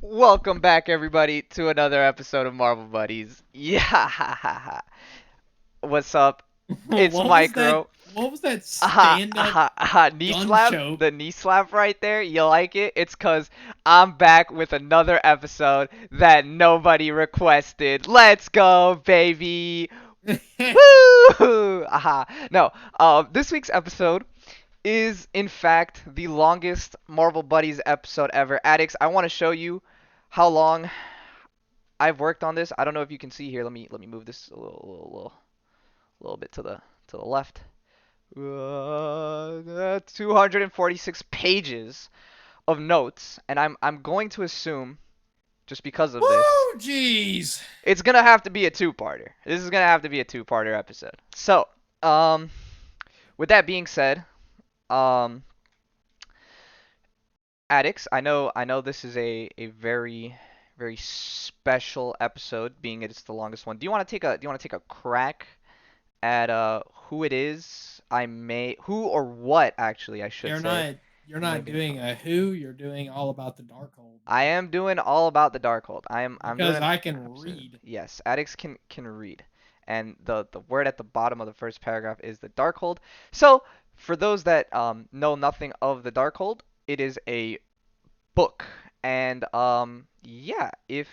Welcome back, everybody, to another episode of Marvel Buddies. Yeah, what's up? It's What was that? Micro. What was that Aha, stand-up aha, aha. Knee gun slap, choke? the knee slap right there. You like it? It's cause I'm back with another episode that nobody requested. Let's go, baby. Woo! Aha. No, this week's episode is in fact the longest Marvel Buddies episode ever. Addicts, I want to show you how long I've worked on this. I don't know if you can see here. Let me move this a little bit to the left. 246 pages of notes, and I'm going to assume just because of this, Woo, jeez. it's gonna have to be a two-parter. This is gonna have to be a two-parter episode. So, um, with that being said, um, addicts, I know this is a very special episode, being it's the longest one. Do you want to take a crack at who it is who or what actually I should You're say not. You're you may not be doing unfamiliar. a who. You're doing all about the Darkhold, I buddy. am doing all about the Darkhold. I'm Because doing I can absolutely read. yes. Addicts can read, and the word at the bottom of the first paragraph is the Darkhold. So for those that know nothing of the Darkhold, it is a book, and yeah, if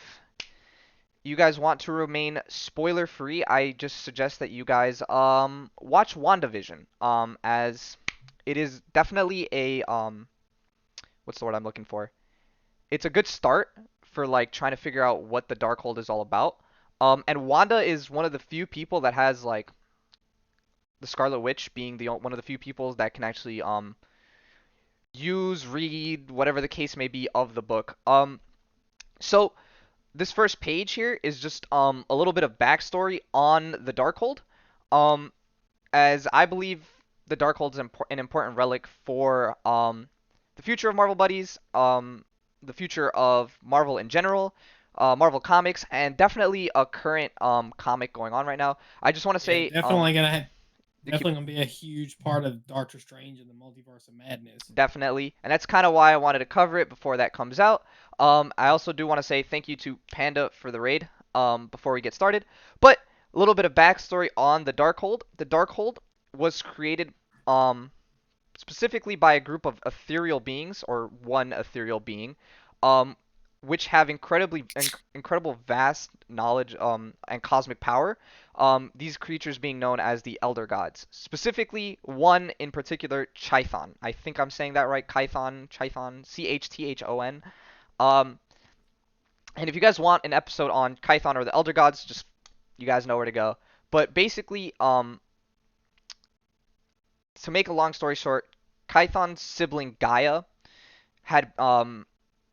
you guys want to remain spoiler free, I just suggest that you guys watch WandaVision, as it is definitely a what's the word I'm looking for? It's a good start for like trying to figure out what the Darkhold is all about. And Wanda is one of the few people that has like the Scarlet Witch being one of the few people that can actually use, read, whatever the case may be of the book. So this first page here is just a little bit of backstory on the Darkhold. Um, as I believe the Darkhold is an important relic for the future of Marvel Buddies, the future of Marvel in general, Marvel Comics, and definitely a current comic going on right now. I just want to Yeah, say you keep definitely gonna be a huge part of Doctor Strange and the Multiverse of Madness. definitely, and that's kind of why I wanted to cover it before that comes out. I also do want to say thank you to Panda for the raid. Before we get started, but a little bit of backstory on the Darkhold. The Darkhold was created specifically by a group of ethereal beings, or one ethereal being, um, which have incredible vast knowledge and cosmic power. These creatures being known as the Elder Gods. Specifically, one in particular, Chthon. I think I'm saying that right. Chthon, Chthon. Um, and if you guys want an episode on Chthon or the Elder Gods, just you guys know where to go. But basically, to make a long story short, Chthon's sibling Gaia had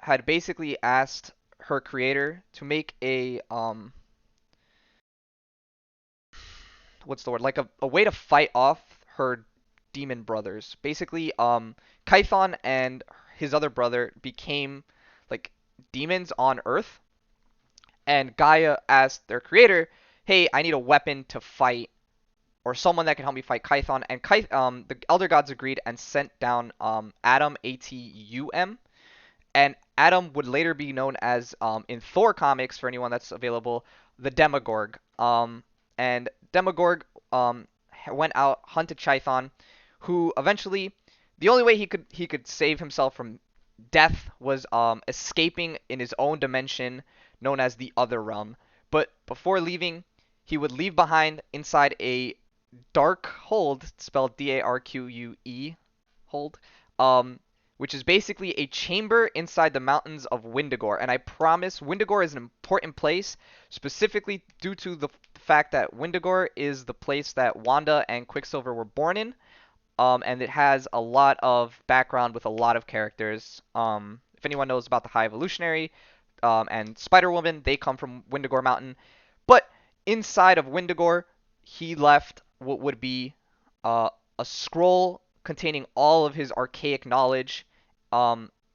had basically asked her creator to make a what's the word, like a way to fight off her demon brothers. Basically, Chthon and his other brother became like demons on Earth, and Gaia asked their creator, "Hey, I need a weapon to fight, or someone that can help me fight Chthon." And the Elder Gods agreed and sent down Atom, Atum, and Atom would later be known as, in Thor comics, for anyone that's available, the Demogorg. And Demogorg went out, hunted Chthon, who eventually, the only way he could save himself from death was escaping in his own dimension, known as the Other Realm. But before leaving, he would leave behind inside a dark hold, spelled Darque hold, um, which is basically a chamber inside the mountains of Windigore. And I promise, Windigore is an important place, specifically due to the fact that Windigore is the place that Wanda and Quicksilver were born in. And it has a lot of background with a lot of characters. If anyone knows about the High Evolutionary and Spider-Woman, they come from Windigore Mountain. But inside of Windigore, he left what would be a scroll containing all of his archaic knowledge,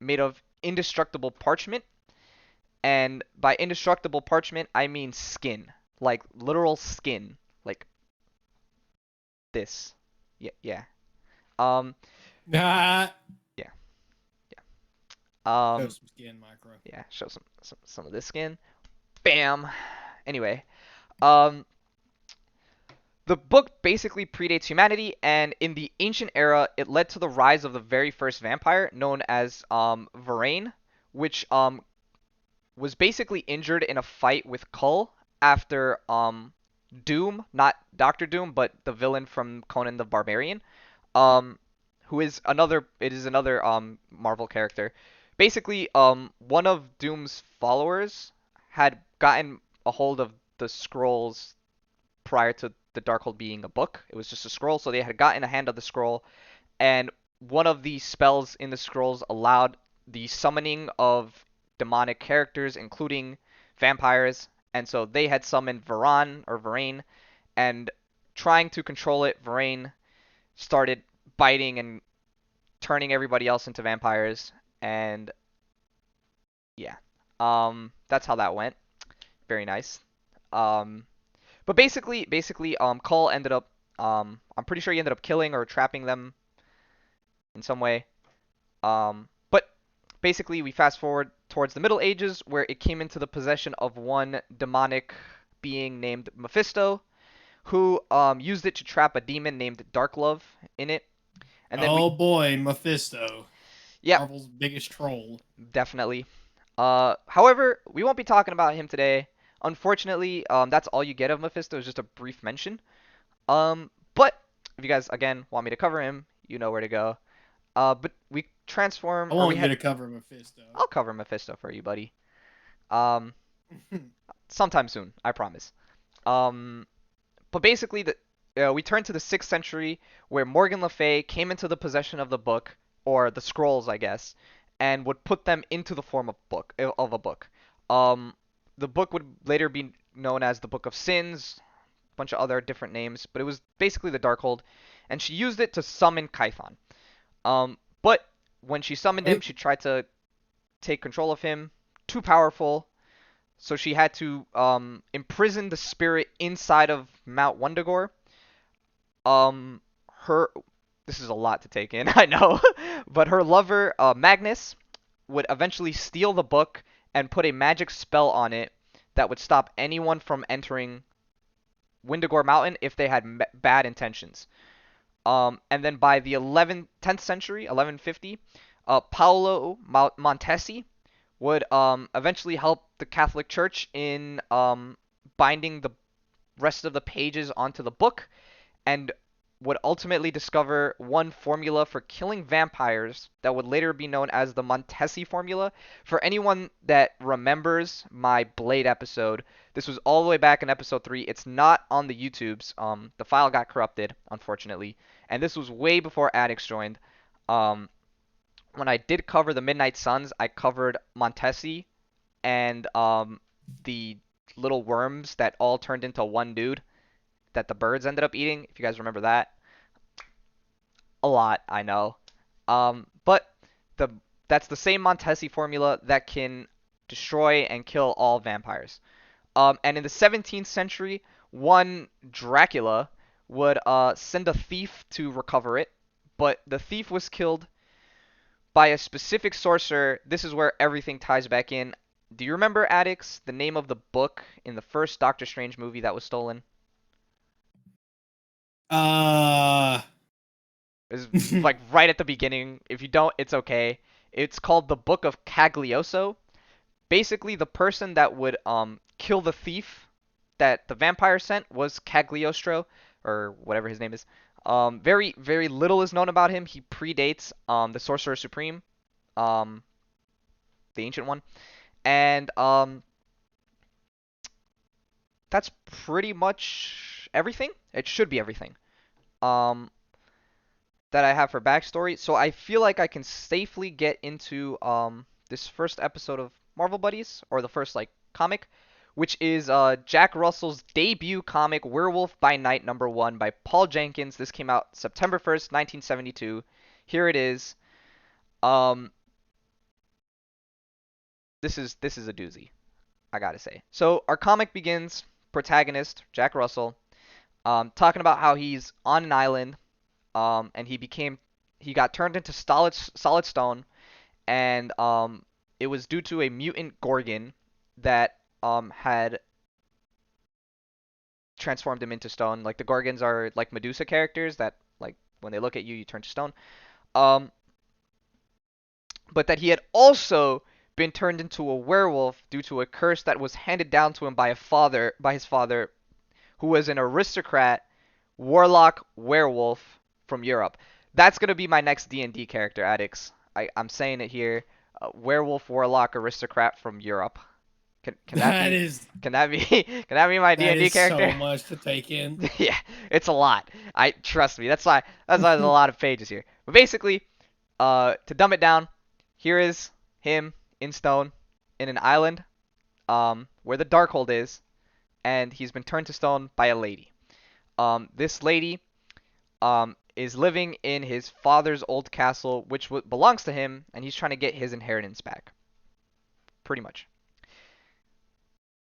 made of indestructible parchment. And by indestructible parchment, I mean skin, like literal skin, like this. Yeah, yeah. Um, Ah, yeah, yeah. show Um, some skin, Micro. yeah. Show some. some of this skin. Bam. Anyway, um, the book basically predates humanity, and in the ancient era, it led to the rise of the very first vampire, known as Varane, which was basically injured in a fight with Kull after Doom, not Doctor Doom, but the villain from Conan the Barbarian, um, who is another. It is another Marvel character. Basically, one of Doom's followers had gotten a hold of the scrolls prior to the Darkhold being a book. It was just a scroll, so they had gotten a hand of the scroll, and one of the spells in the scrolls allowed the summoning of demonic characters, including vampires, and so they had summoned Varane, and trying to control it, Varane started biting and turning everybody else into vampires, and yeah, that's how that went. Very nice. Um, but basically, Cull ended up, I'm pretty sure he ended up killing or trapping them in some way. But basically, we fast forward towards the Middle Ages, where it came into the possession of one demonic being named Mephisto, who used it to trap a demon named Darklove in it. And then we, Oh boy, Mephisto, yep, Marvel's biggest troll. definitely. However, we won't be talking about him today. Unfortunately, that's all you get of Mephisto is just a brief mention. But if you guys again want me to cover him, you know where to go. But we transform, I or we want you had. to cover Mephisto. I'll cover Mephisto for you, buddy. Um, sometime soon, I promise. Um, but basically, we turn to the 6th century, where Morgan Le Fay came into the possession of the book, or the scrolls, I guess, and would put them into the form of a book. Um, the book would later be known as the Book of Sins, a bunch of other different names, but it was basically the Darkhold, and she used it to summon Kython. But when she summoned him, Right? she tried to take control of him. Too powerful, so she had to imprison the spirit inside of Mount Wundagore. Um, her This is a lot to take in, I know, but her lover Magnus would eventually steal the book and put a magic spell on it that would stop anyone from entering Windagore Mountain if they had bad intentions. And then by the 10th century, 1150, Paolo Montesi would eventually help the Catholic Church in binding the rest of the pages onto the book, and would ultimately discover one formula for killing vampires that would later be known as the Montesi formula. For anyone that remembers my Blade episode, this was all the way back in episode 3. It's not on the YouTubes. The file got corrupted, unfortunately, and this was way before Addicts joined. Um, when I did cover the Midnight Suns, I covered Montesi and the little worms that all turned into one dude that the birds ended up eating. If you guys remember that, a lot, I know. But the that's the same Montesi formula that can destroy and kill all vampires. And in the 17th century, one Dracula would send a thief to recover it, but the thief was killed by a specific sorcerer. This is where everything ties back in. Do you remember, Addicts, the name of the book in the first Doctor Strange movie that was stolen? Uh, It's like right at the beginning. If you don't, it's okay. It's called the Book of Caglioso. Basically, the person that would kill the thief that the vampire sent was Cagliostro, or whatever his name is. Very little is known about him. He predates the Sorcerer Supreme, um, the ancient one, and that's pretty much everything. It should be everything. Um, that I have for backstory. So I feel like I can safely get into this first episode of Marvel Buddies, or the first like comic, which is Jack Russell's debut comic, Werewolf by Night #1 by Paul Jenkins. This came out September 1st, 1972. Here it is. Um, this is a doozy, I gotta say. So our comic begins. Protagonist Jack Russell, talking about how he's on an island, and he got turned into solid stone, and it was due to a mutant Gorgon that had transformed him into stone. Like the Gorgons are like Medusa characters that like when they look at you, you turn to stone. Um, but that he had also been turned into a werewolf due to a curse that was handed down to him by his father, who was an aristocrat, warlock, werewolf from Europe. That's gonna be my next D&D character, Addicts. I'm saying it here. Werewolf, warlock, aristocrat from Europe. Can that That be is can that be can that be my that D&D is character? so much to take in. Yeah, it's a lot. I trust me. That's why there's a lot of pages here. But basically, to dumb it down, here is him in stone in an island where the Darkhold is, and he's been turned to stone by a lady. This lady is living in his father's old castle, which belongs to him, and he's trying to get his inheritance back. Pretty much.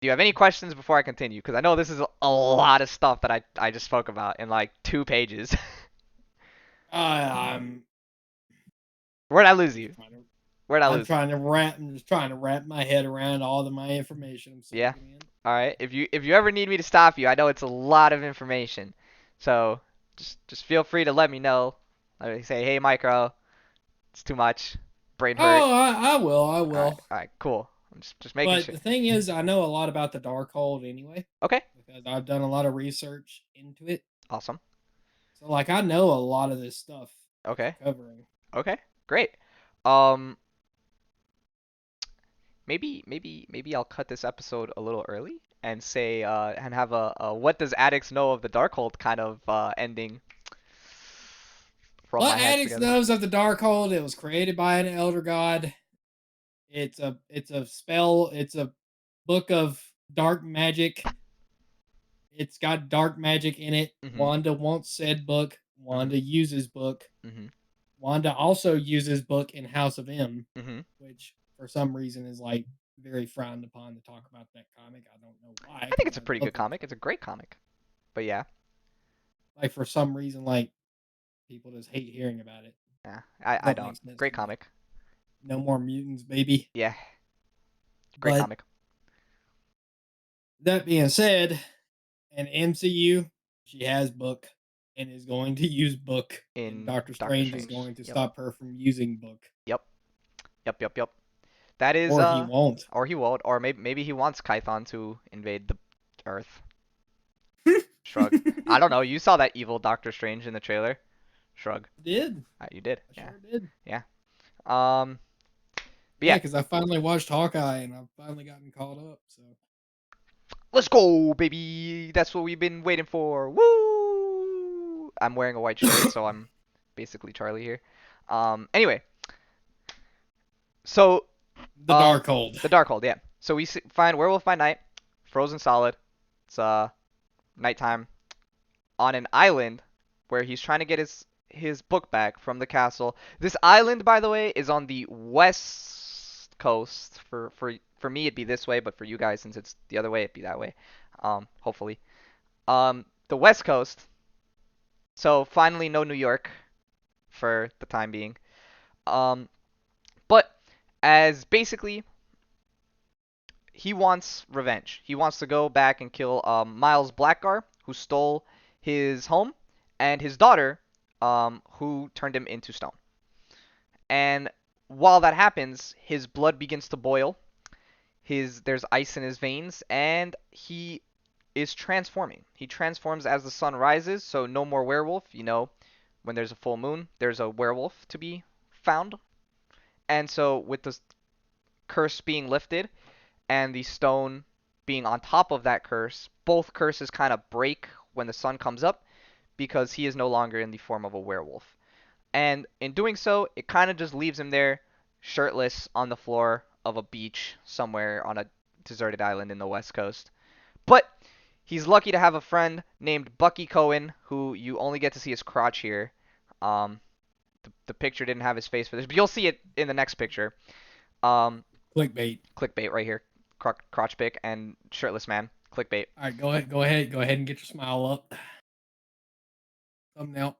Do you have any questions before I continue? Because I know this is a lot of stuff that I just spoke about in like 2 pages. I'm Where'd I lose you? just trying to. Where'd I lose? I'm just trying to wrap my head around all of my information I'm Yeah. soaking in. All right. If you ever need me to stop you, I know it's a lot of information, so just feel free to let me know. Let me say, hey, Micro, it's too much. Brain hurt. Oh, I will, I All right. will. All right. Cool. I'm just making But sure. the thing is, I know a lot about the Darkhold anyway Okay. because I've done a lot of research into it. Awesome. So like I know a lot of this stuff that Okay. you're covering. Okay. Great. Um, maybe I'll cut this episode a little early and say and have a what does addicts know of the Darkhold kind of ending rub What my heads Addicts together. knows of the Darkhold? It was created by an elder god. It's a spell. It's a book of dark magic. It's got dark magic in it. Mhm. Wanda wants said book. Mhm. Wanda uses book. Mhm. Wanda also uses book in House of M, Mhm. which for some reason is like very frowned upon to talk about that comic. I don't know why, I think because it's a I pretty love good the comic. It's a great comic. But yeah, like for some reason like people just hate hearing about it. yeah, I Don't don't. make sense Great to me. comic. No more mutants, baby. Yeah, great But comic. that being said, an MCU, she has book and is going to use book, and In Doctor Doctor Strange is Strange. going to Yep. stop her from using book, Yep. Yep. Yep. Yep. That is or he won't. or he won't, or maybe he wants Kython to invade the Earth. Shrug. I don't know. You saw that evil Doctor Strange in the trailer. Shrug. Did You did. I Yeah. sure did? Yeah. Um. But Yeah, yeah, because I finally watched Hawkeye and I've finally gotten caught up. So let's go, baby. That's what we've been waiting for. Woo! I'm wearing a white shirt, so I'm basically Charlie here. Anyway, so the Darkhold. the Darkhold, yeah. So we find Werewolf by Night, frozen solid. It's nighttime on an island where he's trying to get his book back from the castle. This island, by the way, is on the west coast. For me, it'd be this way, but for you guys, since it's the other way, it'd be that way. Hopefully. The west coast. So finally, no New York for the time being. Um, but as basically he wants revenge. He wants to go back and kill Miles Blackgar, who stole his home, and his daughter, who turned him into stone. And while that happens, his blood begins to boil. There's ice in his veins, and he is transforming. He transforms as the sun rises, so no more werewolf. When there's a full moon, there's a werewolf to be found. And so with the curse being lifted, and the stone being on top of that curse, both curses kind of break when the sun comes up because he is no longer in the form of a werewolf. And in doing so, it kind of just leaves him there shirtless on the floor of a beach somewhere on a deserted island in the West Coast. But he's lucky to have a friend named Bucky Cohen, who you only get to see his crotch here. The picture didn't have his face for this, but you'll see it in the next picture. Um, Clickbait. Clickbait right here. Crotch pic and shirtless man. Clickbait. All right, go ahead and get your smile up. Thumbnail.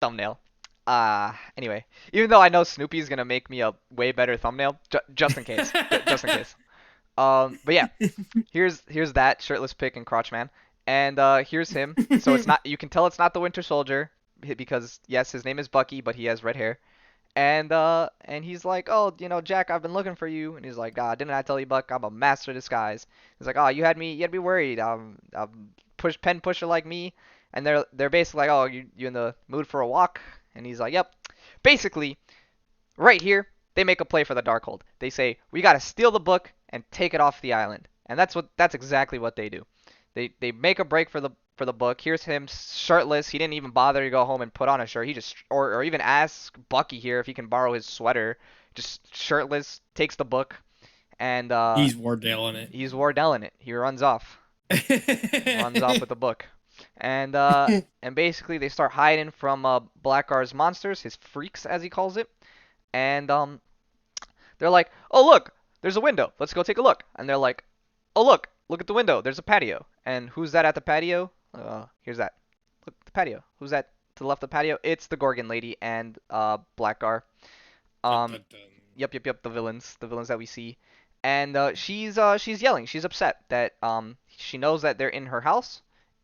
Thumbnail. Anyway, even though I know Snoopy's gonna make me a way better thumbnail, just in case, just in case. But yeah, here's that shirtless pic and crotch man, and here's him. So it's not, you can tell it's not the Winter Soldier because yes, his name is Bucky, but he has red hair. And he's like, oh, Jack, I've been looking for you. And he's like, didn't I tell you, Buck? I'm a master of disguise. He's like, oh, you had me worried. Push pen pusher like me. And they're basically like, oh, you in the mood for a walk? And he's like, yep. Basically, right here, they make a play for the Darkhold. They say, we gotta steal the book and take it off the island. And that's exactly what they do. They make a break for the book. Here's him shirtless. He didn't even bother to go home and put on a shirt. He just or even ask Bucky here if he can borrow his sweater. Just shirtless, takes the book and He's Wardell in it. he's Wardell in it. He runs off with the book. And basically they start hiding from Blackar's monsters, his freaks as he calls it. And they're like, "Oh, look, there's a window. Let's go take a look." And they're like, "Oh, look at the window. There's a patio." And who's that at the patio? Here's that. Look, the patio. Who's that to the left of the patio? It's the Gorgon lady and Blackgar. Dun, Um, dun, dun. yep, the villains that we see. And she's yelling. She's upset that she knows that they're in her house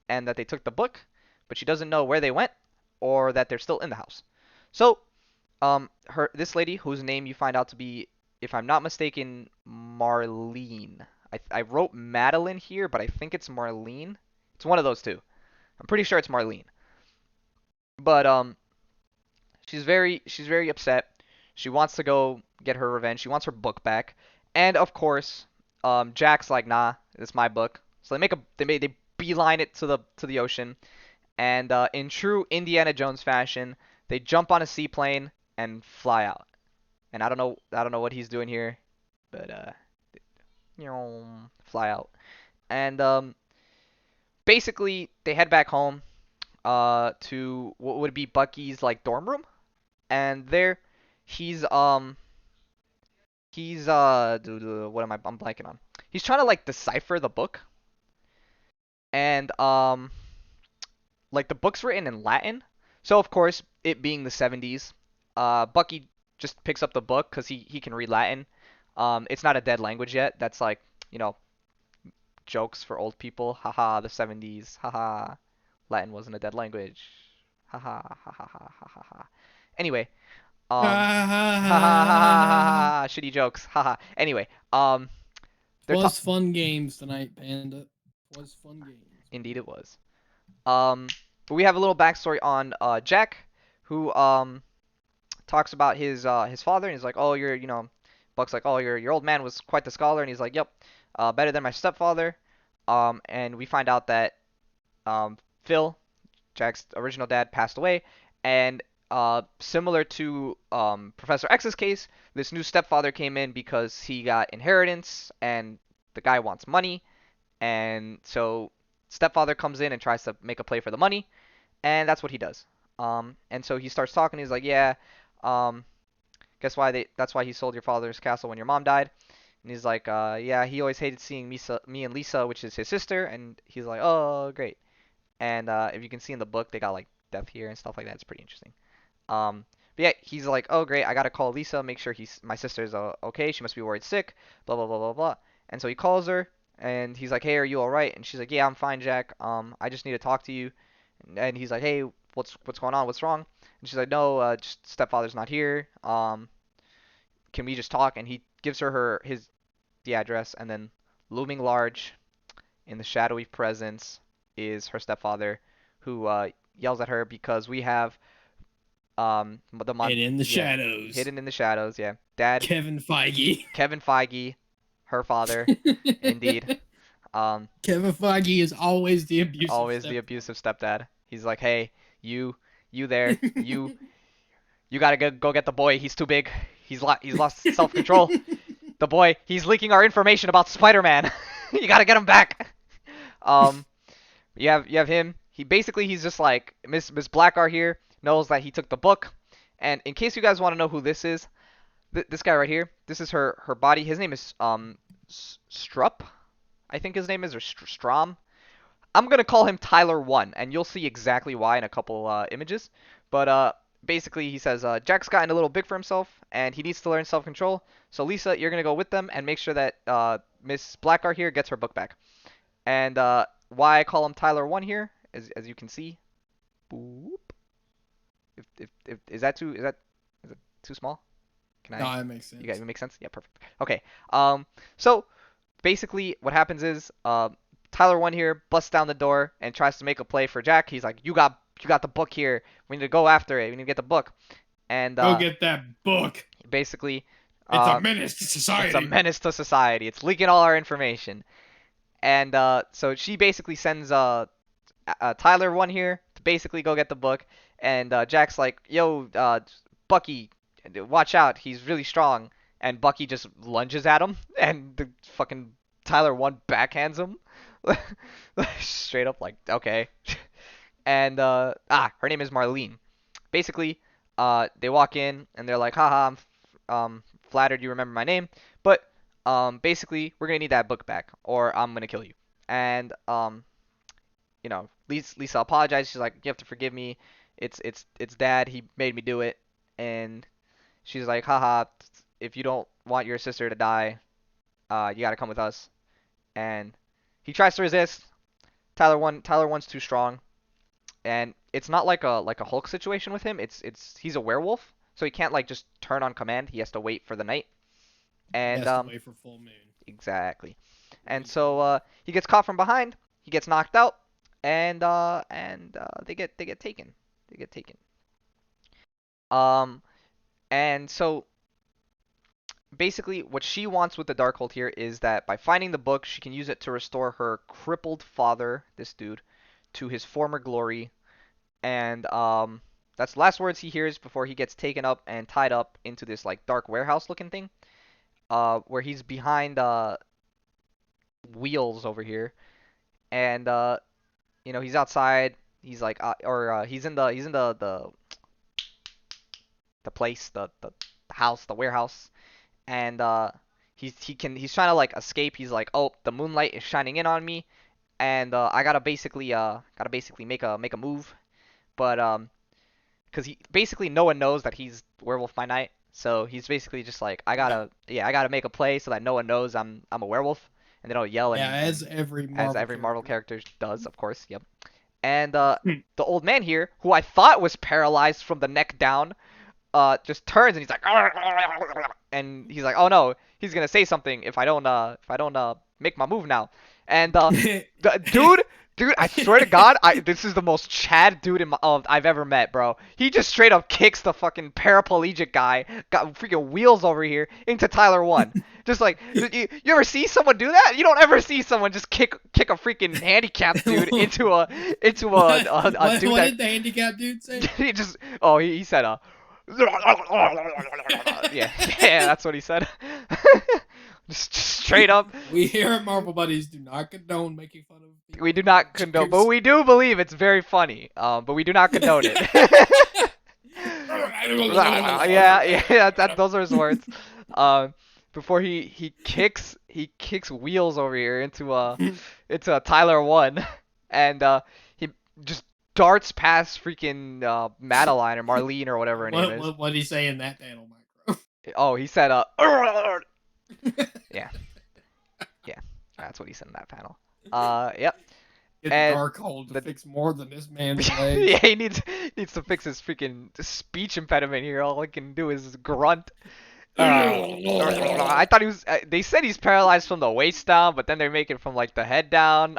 and that they took the book, but she doesn't know where they went or that they're still in the house. So this lady, whose name you find out to be, if I'm not mistaken, Marlene. I wrote Madeline here, but I think it's Marlene. It's one of those two. I'm pretty sure it's Marlene. But she's very upset. She wants to go get her revenge. She wants her book back. And of course, Jack's like, nah, it's my book. So they beeline it to the ocean. And in true Indiana Jones fashion, they jump on a seaplane and fly out. And I don't know what he's doing here, but fly out. And basically they head back home to what would be Bucky's like dorm room, and there he's what am I'm blanking on. He's trying to like decipher the book, and like the book's written in Latin. So of course, it being the 70s, Bucky just picks up the book because he can read Latin. It's not a dead language yet. That's like, you know, jokes for old people. Haha, the 70s. Haha, Latin wasn't a dead language. Haha, ha ha ha ha ha ha. Anyway, Ha ha ha ha ha ha ha ha. ha. Shitty jokes. Haha. Anyway, they're ta- Was fun games tonight, Panda. Was fun games. Indeed, it was. Um, but we have a little backstory on Jack, who talks about his father, and he's like, oh, Buck's like, oh, your old man was quite the scholar, and he's like, yep, better than my stepfather. And we find out that Phil, Jack's original dad, passed away, and similar to Professor X's case, this new stepfather came in because he got inheritance, and the guy wants money, and so stepfather comes in and tries to make a play for the money, and that's what he does. And so he starts talking. He's like, yeah, um, guess why that's why he sold your father's castle when your mom died. And he's like, yeah, he always hated seeing me and Lisa, which is his sister. And he's like, oh, great. And if you can see in the book, they got like death here and stuff like that. It's pretty interesting. But yeah, he's like, oh, great, I gotta call Lisa, make sure my sister's okay. She must be worried sick. Blah blah blah blah blah. And so he calls her, and he's like, hey, are you all right? And she's like, yeah, I'm fine, Jack. I just need to talk to you. And he's like, hey, what's going on? What's wrong? And she's like, no, just stepfather's not here. Can we just talk? And he gives her the address, and then looming large in the shadowy presence is her stepfather, who yells at her because we have the And in the yeah, shadows, hidden in the shadows. Yeah, Dad, Kevin Feige. Kevin Feige, her father, indeed. Um, Kevin Feige is always the abusive always the stepfather. abusive stepdad. He's like, hey, you there, you gotta go get the boy. He's too big. He's lost self control. The boy, he's leaking our information about Spider-Man. You gotta get him back. Um, you have him. He's just like Miss Blackar here knows that he took the book. And in case you guys want to know who this is, this guy right here, this is her body. His name is Strupp, I think his name is, or Strom. I'm gonna call him Tyler 1, and you'll see exactly why in a couple images. But basically he says Jack's gotten a little big for himself and he needs to learn self-control. So Lisa, you're gonna go with them and make sure that Miss Blackguard here gets her book back. And why I call him Tyler One here, as you can see. Boop. If is that too small? Can No, I? that makes You guys, sense. it makes sense. Yeah, perfect. Okay. So basically, what happens is, Tyler One here busts down the door and tries to make a play for Jack. He's like, you got the book here. We need to go after it. We need to get the book. And Go get that book. basically, It's a uh, menace to it's a society. menace to society. It's leaking all our information. And so she basically sends Tyler One here to basically go get the book. And Jack's like, yo, Bucky, watch out. He's really strong. And Bucky just lunges at him, and the fucking Tyler One backhands him. Straight up, like, okay. And, her name is Marlene. Basically, they walk in, and they're like, haha, I'm flattered you remember my name. But, basically, we're gonna need that book back, or I'm gonna kill you. And, Lisa apologizes. She's like, "You have to forgive me. It's Dad. He made me do it." And she's like, "Haha, if you don't want your sister to die, you gotta come with us." And he tries to resist. Tyler One's too strong, and it's not like a Hulk situation with him. It's he's a werewolf, so he can't like just turn on command. He has to wait for the night. He And has to wait for full moon. exactly. And Wink, so wink. he gets caught from behind. He gets knocked out, and they get taken. They get taken. Um, and so basically, what she wants with the Darkhold here is that by finding the book, she can use it to restore her crippled father, this dude, to his former glory. And that's the last words he hears before he gets taken up and tied up into this like dark warehouse looking thing. Where he's behind wheels over here, and he's outside. He's like, he's in the place, the house, the warehouse, and he's trying to like escape. He's like, oh, the moonlight is shining in on me, and I gotta basically make a move, but because he basically no one knows that he's werewolf by night, so he's basically just like, Yeah. I gotta make a play so that no one knows I'm a werewolf, and they don't yell Yeah, and as every as Marvel every Marvel character. character does, of course. Yep. And the old man here, who I thought was paralyzed from the neck down, just turns and he's like, and he's like, oh no, he's gonna say something if I don't make my move now. And dude, I swear to God, this is the most Chad dude I've ever met, bro. He just straight up kicks the fucking paraplegic guy, got freaking wheels over here into Tyler One. Just like you ever see someone do that? You don't ever see someone just kick a freaking handicapped dude into a dude What that did the handicap dude say? he just he said yeah, yeah, that's what he said. just straight up. We here at Marvel Buddies do not condone making fun of We people do with not condone, but wheelchairs. we do believe it's very funny. But we do not condone it. Yeah, yeah, those are his words. Um, before he kicks wheels over here into a Tyler One, and he just darts past freaking Madeline or Marlene or whatever her name is. What did he say in that panel, Micro? Oh, he said yeah, yeah, that's what he said in that panel. Yep. Get the And Darkhold to the fix more than this man's yeah, legs. he needs to fix his freaking speech impediment here. All he can do is grunt. I thought he was. They said he's paralyzed from the waist down, but then they make it from like the head down.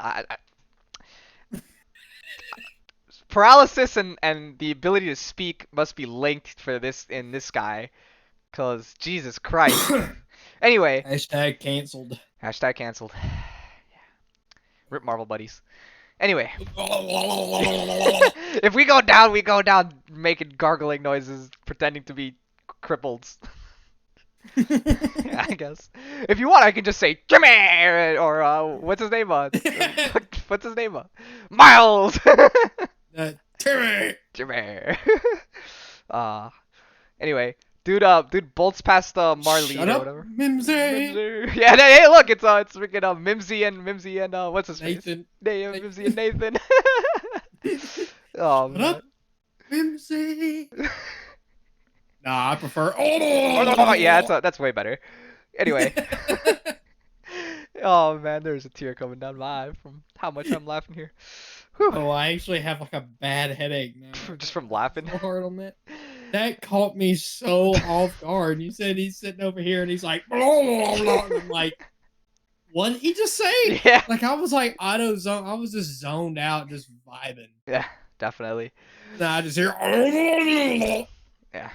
Paralysis and the ability to speak must be linked for this in this guy, cause Jesus Christ. Anyway, Hashtag canceled. hashtag canceled. Rip Marvel buddies. Anyway, if we go down making gargling noises, pretending to be crippled. Yeah, I guess. If you want, I can just say Jimmy or what's his name? What's his name? Miles. Timmy! Jimmy. uh. Anyway, dude bolts past Shut Marlene or up, whatever. Mimsy! Mimsy. Yeah, hey, look, it's freaking Mimsy and what's his face? Nathan. Mimsy and Nathan. Oh Shut man. up! Whimsy. Nah, I prefer. Yeah, Oh. that's way better. Anyway. Oh man, there's a tear coming down my eye from how much I'm laughing here. Whew. Oh, I actually have like a bad headache now. Just I'm from laughing laughing. so hard on that. That caught me so off guard. You said he's sitting over here and he's like, blah, blah, blah, and I'm like, what did he just say? Yeah. Like I was like auto zone. I was just zoned out, just vibing. Yeah, definitely. And I just hear. Yeah.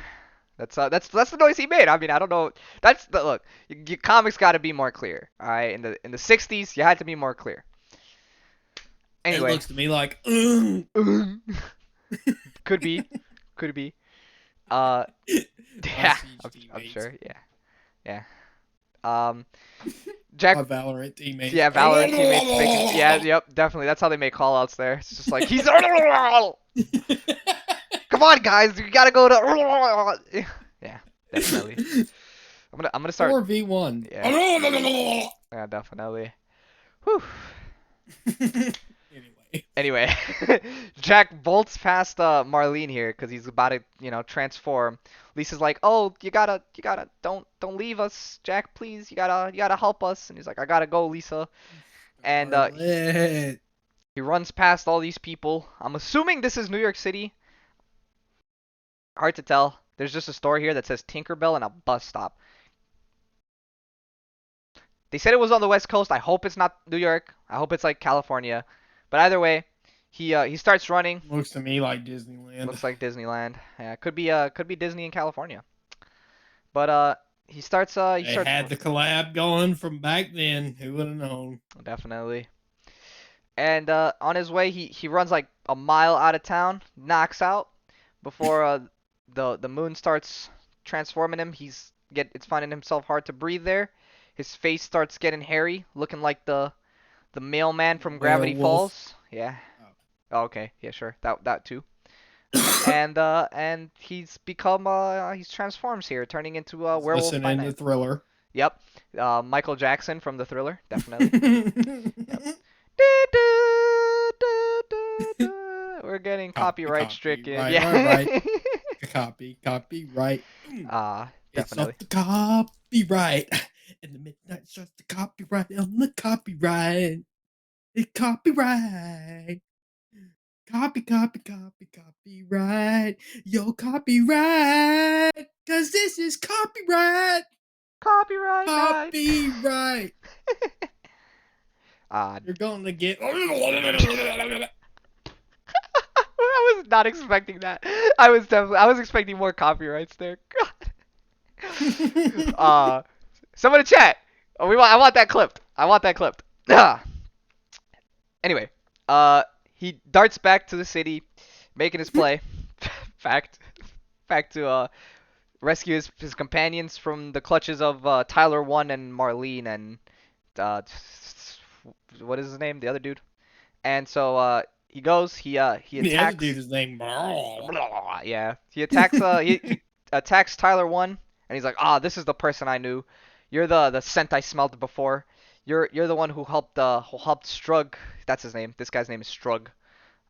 That's the noise he made. I mean, I don't know. That's the look. Your comics got to be more clear. All right, in the 60s, you had to be more clear. It Anyway, looks to me like. could be, could be. Uh, My yeah, siege I'm teammates. sure. Yeah, yeah. Um, Jack. My Valorant teammates. Yeah, Valorant teammates making. Yeah, yep, definitely. That's how they make callouts there. It's just like he's. Come on, guys, you gotta go to. Yeah, definitely. I'm gonna start. 4v1. Yeah, yeah, definitely. Whew. Anyway. Anyway, Jack bolts past Marlene here because he's about to, transform. Lisa's like, "Oh, you gotta, don't leave us, Jack, please. You gotta help us." And he's like, "I gotta go, Lisa." And Scarlet. he runs past all these people. I'm assuming this is New York City. Hard to tell. There's just a store here that says Tinkerbell and a bus stop. They said it was on the West Coast. I hope it's not New York. I hope it's like California. But either way, he starts running. Looks to me like Disneyland. Looks like Disneyland. Yeah, could be Disney in California. But he They starts had the collab going from back then. Who would have known? definitely. And on his way, he runs like a mile out of town, knocks out before the moon starts transforming him. It's finding himself hard to breathe there. His face starts getting hairy, looking like the mailman The from Gravity werewolf. Falls. Yeah. Oh. Oh, okay. Yeah, sure. That too. And he's transforms here, turning into a He's werewolf by listening night. to Thriller. Yep. Michael Jackson from the Thriller, definitely. Yep. We're getting copyright stricken. Right, right, right. Yeah. Copyright. It's Definitely. off the copyright. In the midnight starts the copyright on the copyright. It's copyright. Copyright. Yo, copyright. Cause this is copyright. Copyright night. Copyright. uh, You're going to get. I was not expecting that. I was expecting more copyrights there. God. Someone in chat. I want that clipped. I want that clipped. Anyway, he darts back to the city, making his play. Fact, fact to rescue his companions from the clutches of Tyler One and Marlene and uh, what is his name? The other dude. And so he goes. He The other attacks. dude is named. Yeah, he attacks Tyler One, and he's like, "Ah, this is the person I knew. You're the scent I smelled before. You're the one who helped Strug. That's his name. This guy's name is Strug.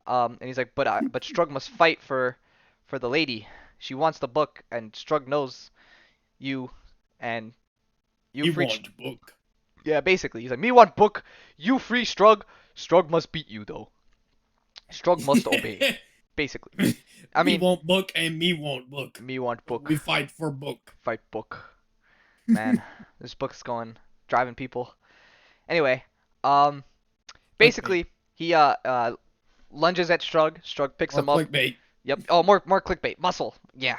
And he's like, but Strug must fight for the lady. She wants the book, and Strug knows you, and you You free. want book. Yeah, basically, he's like, me want book. You free Strug. Strug must beat you though. Strug must obey. Basically, I Me mean, want book and me want book. me want But book. we fight for book. Fight book. Man, this book's going driving people. Anyway, um, Clickbait. basically he lunges at Strug. Strug picks Or him up. clickbait. Yep. Oh, more clickbait. Muscle. Yeah.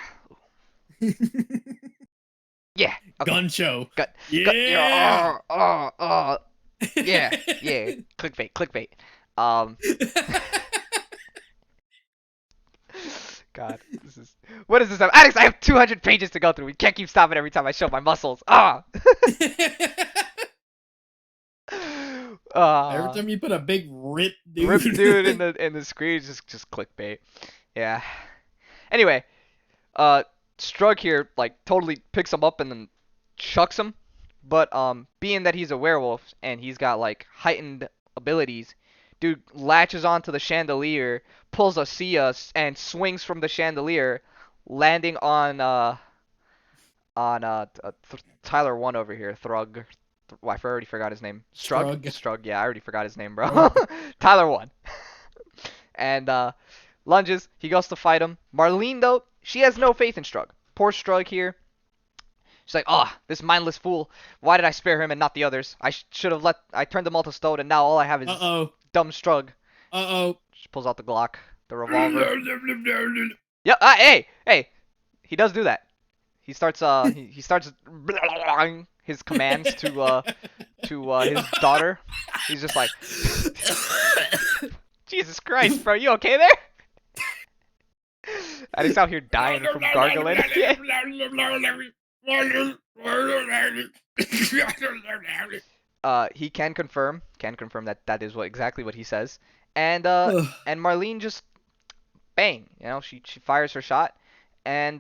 Yeah. Okay. Gun show. Got. Yeah. Yeah. Yeah. Yeah. Clickbait. Clickbait. Um. God, this is. What is this? Alex, I have 200 pages to go through. We can't keep stopping every time I show my muscles. Ah. Every time you put a big rip dude. Rip dude in the screen, just clickbait. Yeah. Anyway, Strug here like totally picks him up and then chucks him, but being that he's a werewolf and he's got like heightened abilities, Dude latches onto the chandelier, pulls a Sia, and swings from the chandelier, landing on Tyler one over here, Thrug. Well, I already forgot his name. Strug? Strug. Strug, yeah, I already forgot his name, bro. Strug. Tyler one. And lunges. He goes to fight him. Marlene, though, she has no faith in Strug. Poor Strug here. She's like, oh, this mindless fool. Why did I spare him and not the others? I should have let. I turned them all to stone, and now all I have Uh is oh. dumb Strug. Uh oh. She pulls out the Glock, the revolver. Yep. Hey, hey. He does do that. He starts his commands to his daughter. He's just like, Jesus Christ, bro, you okay there? And he's out here dying from gargling. He can confirm that that is exactly what he says. And and Marlene just bang, she fires her shot, and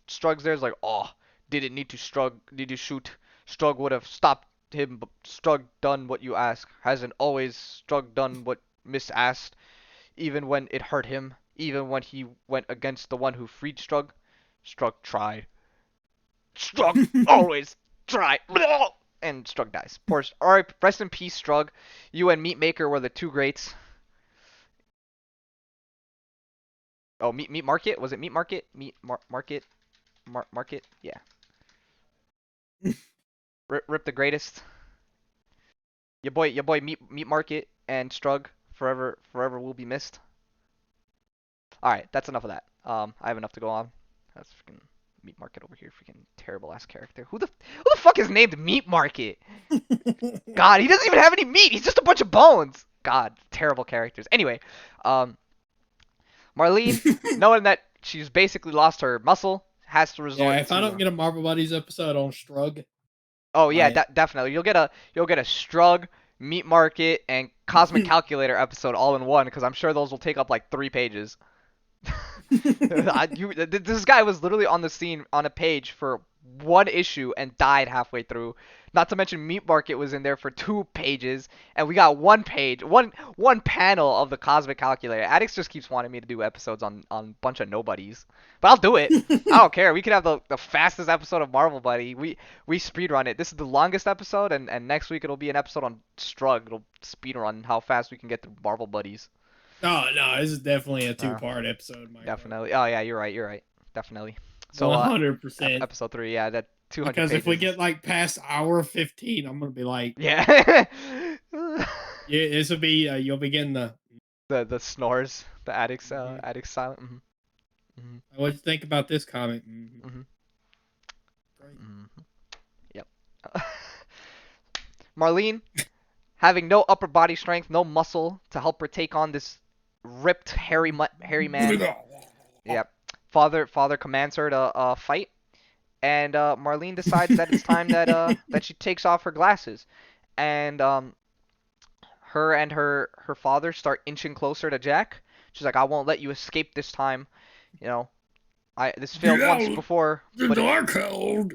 Strug's there's like, oh, didn't need to Strug, need to shoot. Strug would have stopped him, but Strug done what you ask. Hasn't always Strug done what Miss asked, even when it hurt him, even when he went against the one who freed Strug. Strug tried. Strug always tried. And Strug dies. Poor. Alright, rest in peace, Strug. You and Meatmaker were the two greats. Oh, Meat Market? Was it Meat Market? Market? Market? Yeah. Rip the greatest. Your boy Meat Market and Strug forever will be missed. All right, that's enough of that. I have enough to go on. That's freaking Meat Market over here. Freaking terrible ass character. Who the fuck is named Meat Market? God, he doesn't even have any meat. He's just a bunch of bones. God, terrible characters. Anyway, um, Marlene, knowing that she's basically lost her muscle, has to Yeah, resort if I to. don't get a Marvel Buddies episode on Strug, Oh yeah, I definitely. You'll get a Strug, Meat Market, and Cosmic Calculator episode all in one because I'm sure those will take up like 3 pages. This guy was literally on the scene on a page for one issue and died halfway through. Not to mention Meat Market was in there for 2 pages, and we got one page, one panel of the Cosmic Calculator. Addix just keeps wanting me to do episodes on bunch of nobodies, but I'll do it. I don't care. We could have the fastest episode of Marvel Buddy. We speedrun it. This is the longest episode, and next week it'll be an episode on Strug. It'll speedrun how fast we can get through Marvel Buddies. Oh no, this is definitely a Uh, two-part episode, my friend. Definitely. Oh yeah, you're right. You're right. Definitely. So 100%. episode 3, yeah, that 200 Because if we pages. get like past hour 15, I'm gonna be like, Yeah. yeah, this will be you'll be getting the. The snores, the Mhm. addicts silent. Hmm. What you think about this comic? Hmm. Great. Hmm. Yep. Marlene, having no upper body strength, no muscle to help her take on this ripped hairy man. Yep. Father commands her to fight, and Marlene decides that it's time that she takes off her glasses, and her and her father start inching closer to Jack. She's like, I won't let you escape this time. You know, this Get failed once out before, the but Darkhold.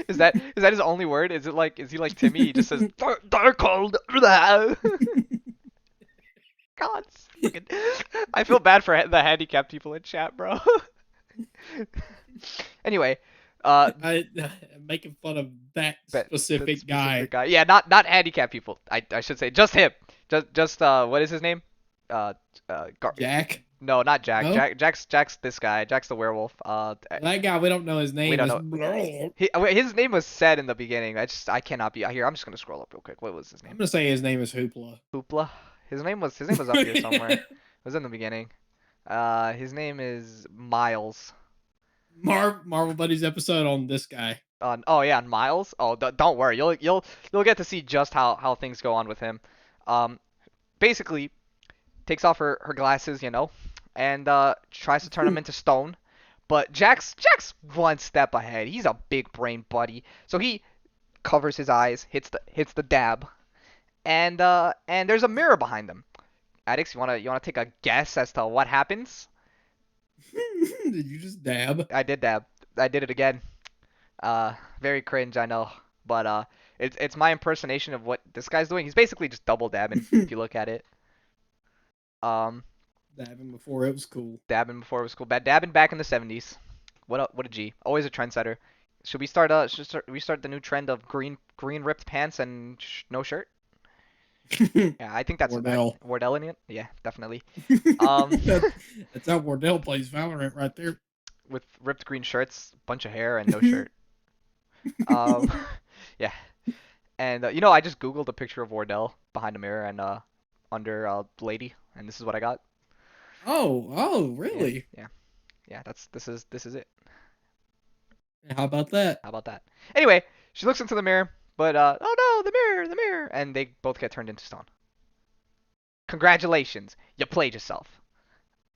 is that his only word? Is he like Timmy? He just says Darkhold. God, fucking, I feel bad for the handicapped people in chat, bro. Anyway, I'm making fun of that that specific specific guy. guy. Yeah, not handicapped people. I should say just him. Just what is his name? Uh, Gar- Jack? no, not Jack. No? Jack's this guy. Jack's the werewolf. That guy, we don't know his We name. don't Is know. His name was said in the beginning. I cannot be here. I'm just gonna scroll up real quick. What was his I'm name? gonna say his name is Hoopla. Hoopla. His name was up here somewhere. It was in the beginning. His name is Miles. Marvel Buddies episode on this guy. Oh yeah, on Miles. Oh, don't worry. You'll get to see just how things go on with him. Um, Basically takes off her glasses, and tries to turn them into stone. But Jack's one step ahead. He's a big brain buddy, so he covers his eyes, hits the dab, and there's a mirror behind them. Addix, you wanna take a guess as to what happens? Did you just dab? I did dab. I did it again. Very cringe, I know, but It's my impersonation of what this guy's doing. He's basically just double dabbing if you look at it. Um, Dabbing before it was cool. dabbing before it was cool. Bad dabbing back in the 70s. What a G. Always a trendsetter. Should we start we start the new trend of green ripped pants and no shirt? Yeah, I think that's Wardell. Wardell in it. Yeah, definitely. Um, that, that's how Wardell plays Valorant right there. with ripped green shirts, bunch of hair, and no shirt. Um, yeah. And I just googled a picture of Wardell behind a mirror and under lady, and this is what I got. oh, Yeah, really? yeah, yeah. This is it. How about that? How about that? Anyway, she looks into the mirror, but oh no, the mirror, and they both get turned into stone. Congratulations, you played yourself.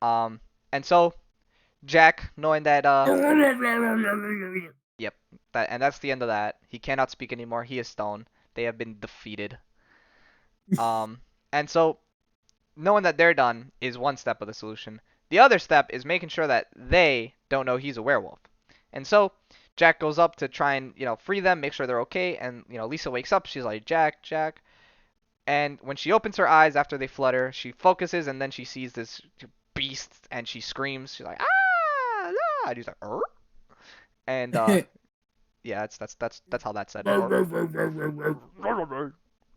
Um, and so Jack, knowing that yep, that's the end of that. He cannot speak anymore. He is stone. They have been defeated. And so knowing that they're done is one step of the solution. The other step is making sure that they don't know he's a werewolf. And so Jack goes up to try and, free them, make sure they're okay. And, Lisa wakes up. She's like, Jack, Jack. And when she opens her eyes after they flutter, she focuses and then she sees this beast and she screams. She's like, ah, ah. And he's like, er? And, yeah, that's how that's said. Er?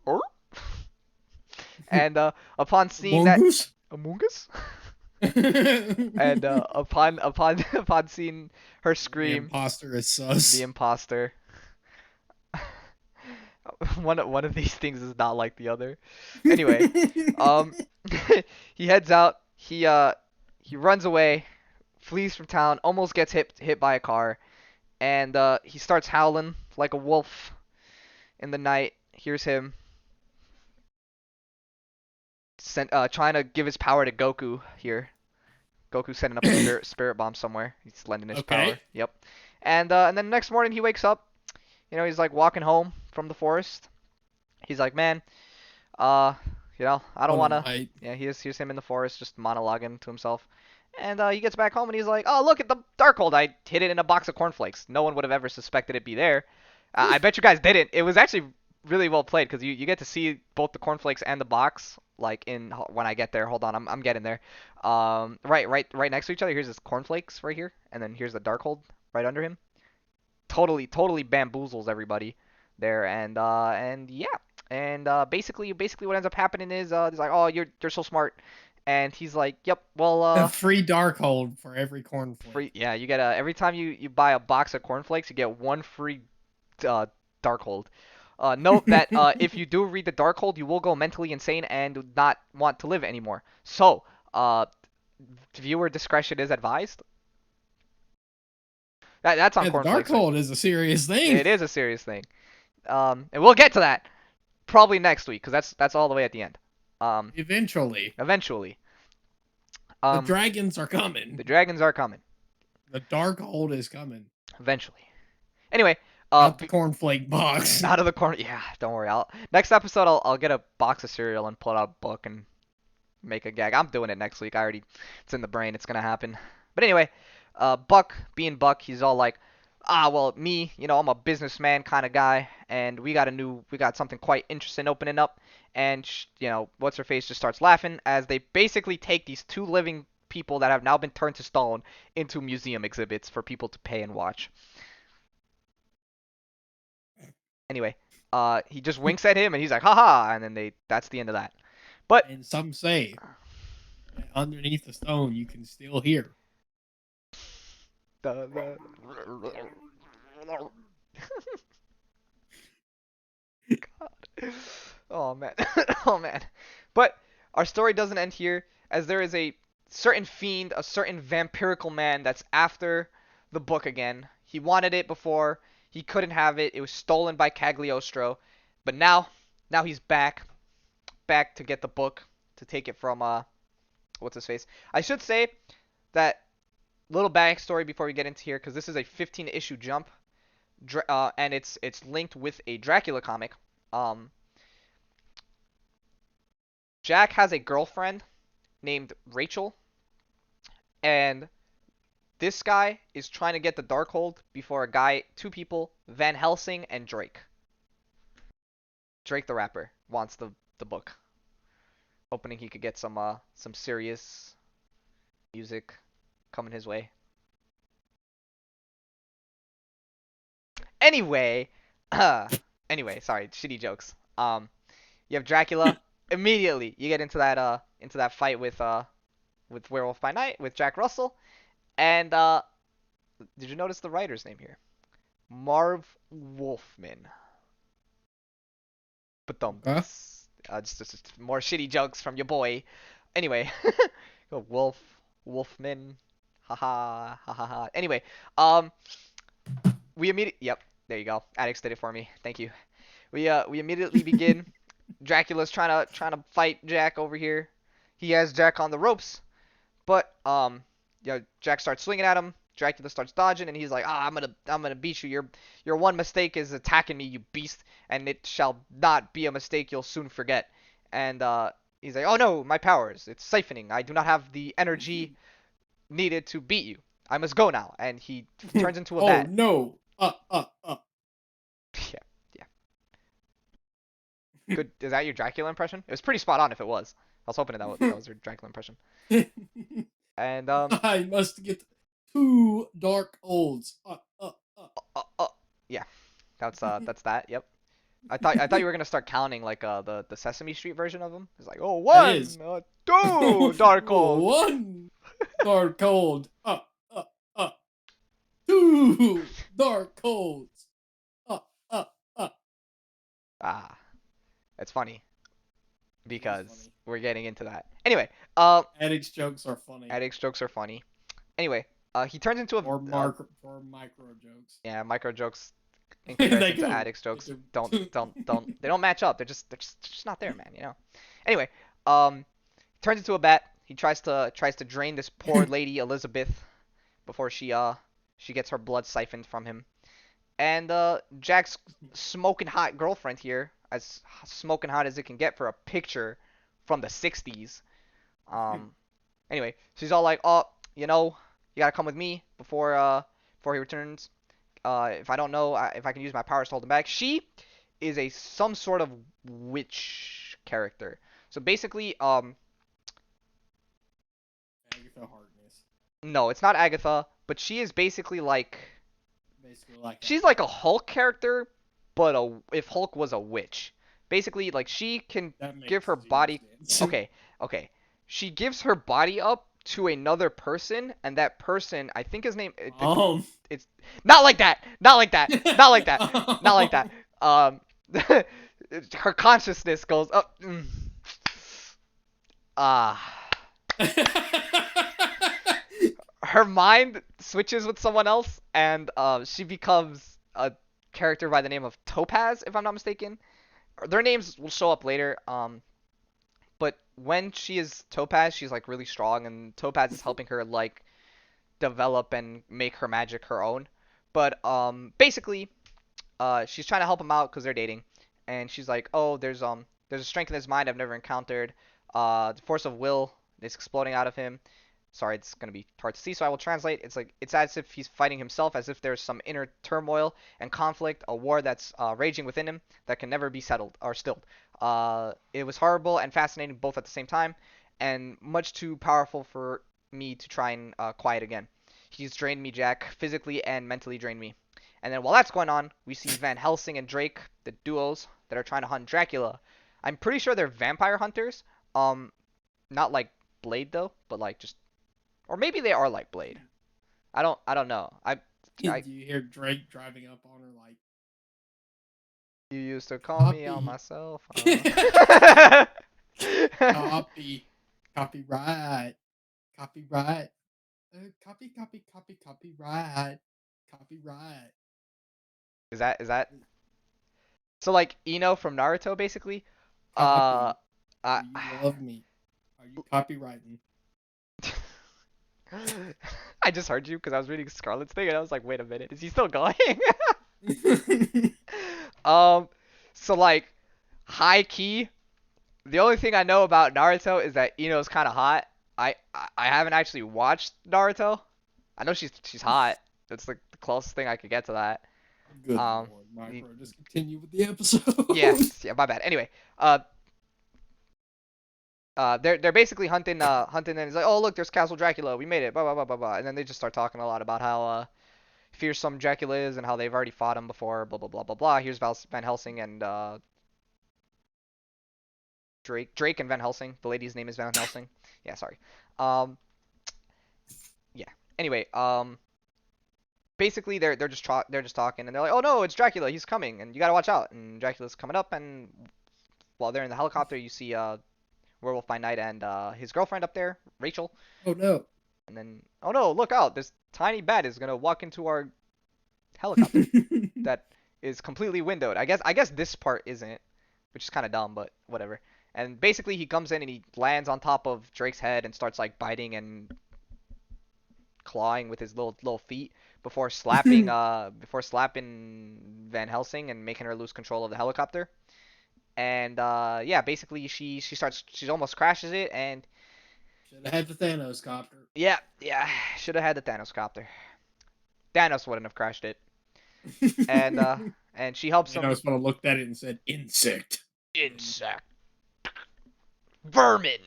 Er? And upon seeing that, Mongoose? Among Us? And upon seeing her The scream, imposter is the sus. imposter. One of these things is not like the other. Anyway, um, he heads out. He runs away, flees from town, almost gets hit by a car, and he starts howling like a wolf in the night. Here's him trying to give his power to Goku here. Goku setting up a spirit bomb somewhere. He's lending his Okay. power. Yep. And then next morning he wakes up. He's like walking home from the forest. He's like, man, uh, I don't What a wanna. night. Yeah, here's him in the forest just monologuing to himself. And he gets back home and he's like, oh, look at the Darkhold. I hid it in a box of cornflakes. No one would have ever suspected it'd be there. I bet you guys didn't. It was actually really well played because you get to see both the cornflakes and the box like in when I get there. Hold on, I'm getting there. Right next to each other. Here's his cornflakes right here, and then here's the Darkhold right under him. Totally bamboozles everybody there, and yeah, and basically what ends up happening is he's like, oh, you're so smart, and he's like, yep, well, A free Darkhold for every cornflake. free, yeah, you get every time you buy a box of cornflakes, you get one free uh, Darkhold. Note that if you do read the Darkhold, you will go mentally insane and not want to live anymore. So, viewer discretion is advised. That's on Yeah, the cornflakes, right? Darkhold is a serious thing. It is a serious thing. And we'll get to that probably next week because that's all the way at the end. Um, Eventually, eventually. the Um, dragons are coming. the dragons are coming The Darkhold is coming. eventually. Anyway, Out the cornflake box. out of the corner. Yeah, don't worry. Next episode I'll get a box of cereal and pull out a book and make a gag. I'm doing it next week. It's in the brain. It's gonna happen. But anyway, Buck, being Buck, he's all like, well, me, I'm a businessman kind of guy, and we got something quite interesting opening up, and what's her face just starts laughing as they basically take these two living people that have now been turned to stone into museum exhibits for people to pay and watch. Anyway, he just winks at him and he's like, haha, and then that's the end of that. But And some say that underneath the stone you can still hear. the oh man. Oh man. But our story doesn't end here, as there is a certain fiend, a certain vampirical man that's after the book again. He wanted it before, he couldn't have it. It was stolen by Cagliostro. But now he's back to get the book, to take it from what's his face. I should say that little backstory before we get into here, because this is a 15 issue jump, and it's linked with a Dracula comic. Um, Jack has a girlfriend named Rachel, and this guy is trying to get the Darkhold before two people, Van Helsing and Drake. Drake the rapper wants the book, hoping he could get some serious music coming his way. Anyway, anyway, sorry, shitty jokes. You have Dracula. Immediately, you get into that fight with Werewolf by Night with Jack Russell. And did you notice the writer's name here? Marv Wolfman. But Okay. just more shitty jokes from your boy. Anyway, Wolfman. Haha, ha ha ha. Anyway, um, we immediately. Yep, there you go. Addicts did it for me. Thank you. We immediately begin. Dracula's trying to fight Jack over here. He has Jack on the ropes, but Jack starts swinging at him. Dracula starts dodging, and he's like, "Ah, I'm gonna beat you. Your one mistake is attacking me, you beast, and it shall not be a mistake you'll soon forget." And he's like, "Oh no, my powers! It's siphoning. I do not have the energy needed to beat you. I must go now." And he turns into a Oh bat. no. Yeah, yeah. Good. Is that your Dracula impression? It was pretty spot on if it was. I was hoping that was your Dracula impression. And I must get two dark olds. uh, yeah, that's that. Yep. I thought you were gonna start counting like the Sesame Street version of them. It's like, oh, That one, is. two, Darkhold. One dark old. Uh. Two dark olds. Uh, uh, uh. Ah, it's funny It is because funny. we're getting into that. Anyway, uh, Addicts jokes are funny. addict jokes are funny. Anyway, he turns into Or micro jokes. yeah, micro jokes in They comparison to go. addicts jokes they don't match up. They're just not there, man. You know. Anyway, um, turns into a bat. He tries to drain this poor lady Elizabeth before she gets her blood siphoned from him. And Jack's smoking hot girlfriend here, as smoking hot as it can get for a picture from the 60s. Um, anyway, she's all like, "Oh, you gotta come with me before he returns. If I don't know if I can use my powers to hold him back." She is a some sort of witch character. So basically, Agatha Harkness. no, it's not Agatha, but she is basically like Basically like she's like a Agatha. Hulk character, but if Hulk was a witch. Basically, like she can That give makes her zero body. sense. Okay, okay. She gives her body up to another person, and that person, I think his name, um. it's not like that, not like that, not like that, not like that. Um, her consciousness goes up. Ah, her mind switches with someone else, and she becomes a character by the name of Topaz, if I'm not mistaken. Their names will show up later. But when she is Topaz, she's like really strong, and Topaz is helping her like develop and make her magic her own. But basically, she's trying to help him out because they're dating, and she's like, "Oh, there's a strength in his mind I've never encountered. The force of will is exploding out of him." Sorry, it's gonna be hard to see, so I will translate. It's like it's as if he's fighting himself, as if there's some inner turmoil and conflict, a war that's raging within him that can never be settled or stilled. It was horrible and fascinating both at the same time, and much too powerful for me to try and quiet again. He's drained me, Jack, physically and mentally drained me. And then while that's going on, we see Van Helsing and Drake, the duos that are trying to hunt Dracula. I'm pretty sure they're vampire hunters. Um, not like Blade though, but like just, or maybe they are like Blade. I don't know. Do I you hear Drake driving up on her like you used to call me on copy, my cell phone. copy, copyright, copyright, copyright, copyright, Is that so like Ino from Naruto basically? Uh, copy. Do I you love me? Are you copywriting? I just heard you because I was reading Scarlet's thing and I was like, wait a minute, is he still going? Um, so like high key, the only thing I know about Naruto is that Ino's kind of hot. I haven't actually watched Naruto. I know she's hot. That's like the closest thing I could get to that. Good Um, lord, the, Micro, just continue with the episode. yeah, yeah, my bad. Anyway, they're basically hunting, and it's like, oh look, there's Castle Dracula, we made it, blah blah blah blah blah, and then they just start talking a lot about how fearsome Dracula is and how they've already fought him before, blah blah blah blah blah. Here's Van Helsing and Drake and Van Helsing. The lady's name is Van Helsing. Yeah, sorry. Um, yeah. Anyway, basically they're just talking, and they're like, oh no, it's Dracula, he's coming, and you gotta watch out. And Dracula's coming up, and while they're in the helicopter, you see Werewolf by Night and his girlfriend up there, Rachel. Oh no. And then, oh no, look out! This tiny bat is gonna walk into our helicopter that is completely windowed. I guess this part isn't, which is kind of dumb, but whatever. And basically, he comes in and he lands on top of Drake's head and starts like biting and clawing with his little feet before slapping Van Helsing and making her lose control of the helicopter. And yeah, basically she almost crashes it, and Should have had the Thanos copter. yeah, should have had the Thanos copter. Thanos wouldn't have crashed it. And she helps him. Thanos would have looked at it and said, "Insect." And Insect. Vermin.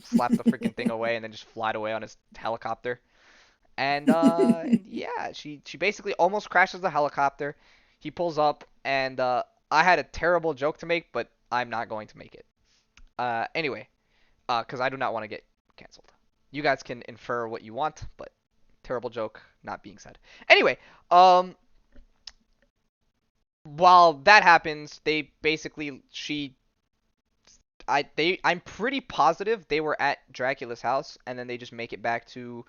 Slap the freaking thing away and then just fly away on his helicopter. And yeah, she basically almost crashes the helicopter. He pulls up, and I had a terrible joke to make, but I'm not going to make it. Anyway, because I do not want to get canceled. You guys can infer what you want, but terrible joke not being said. Anyway, while that happens, they basically I'm pretty positive they were at Dracula's house, and then they just make it back to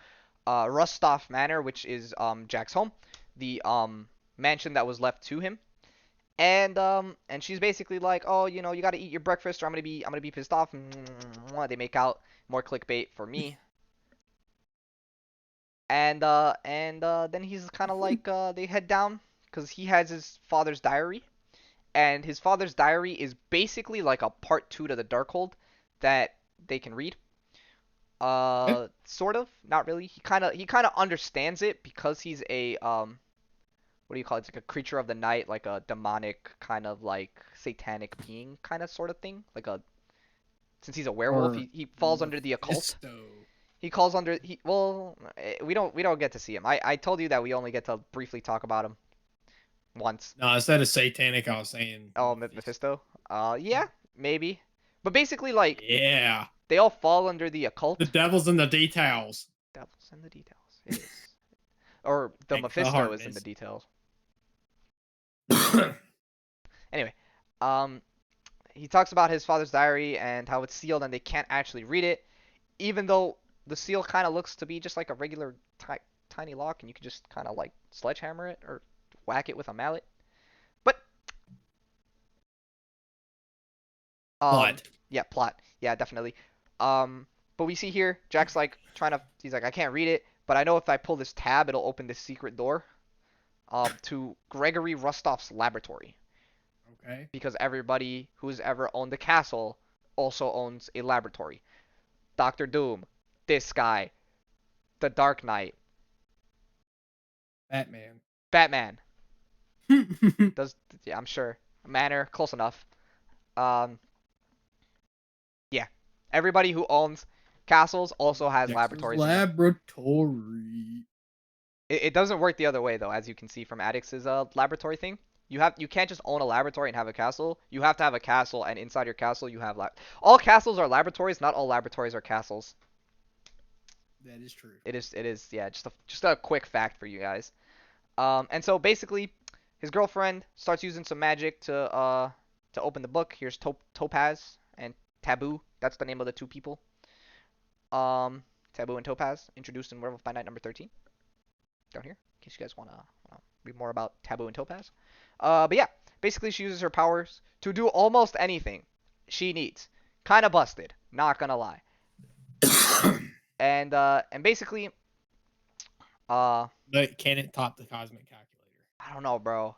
Rustov Manor, which is Jack's home, the mansion that was left to him. And she's basically like, oh, you got to eat your breakfast, or I'm gonna be pissed off. They make out, more clickbait for me. And then he's kind of like they head down because he has his father's diary, and his father's diary is basically like a part two to the Darkhold that they can read. okay. Sort of, not really. He kind of understands it because he's a what do you call it? It's like a creature of the night, like a demonic kind of like satanic being kind of sort of thing. Like a since he's a werewolf, Or he falls under the occult. Mephisto. He calls under he well, we don't get to see him. I told you that we only get to briefly talk about him once. No, instead of satanic, I was saying Oh, Mephisto. Mephisto. Yeah, maybe. But basically, like Yeah. they all fall under the The occult. devil's in the details. Devils in the details. It is. Or the Like the Mephisto is in the hardness. details. Anyway, he talks about his father's diary and how it's sealed and they can't actually read it, even though the seal kind of looks to be just like a regular tiny lock, and you can just kind of like sledgehammer it or whack it with a mallet. But um, Plot. yeah, plot, yeah, definitely. But we see here Jack's like he's like, I can't read it, but I know if I pull this tab, it'll open this secret door to Gregory Rostov's laboratory, Okay. because everybody who's ever owned the castle also owns a laboratory. Doctor Doom, this guy, the Dark Knight, Batman. Batman. Does yeah, I'm sure. Manor, close enough. Um, yeah. Everybody who owns castles also has Dexter's laboratories in them. laboratory. It doesn't work the other way though, as you can see from Addix's laboratory thing. You can't just own a laboratory and have a castle. You have to have a castle, and inside your castle you have all castles are laboratories. Not all laboratories are castles. That is true. It is yeah. Just a quick fact for you guys. And so basically, his girlfriend starts using some magic to open the book. Here's Topaz and Taboo. That's the name of the two people. Um, Taboo and Topaz, introduced in Werewolf by Night number 13. Down here, in case you guys wanna read more about Taboo and Topaz. But yeah, basically she uses her powers to do almost anything she needs. Kind of busted, not gonna lie. And basically, uh, But can it top the cosmic calculator? I don't know, bro.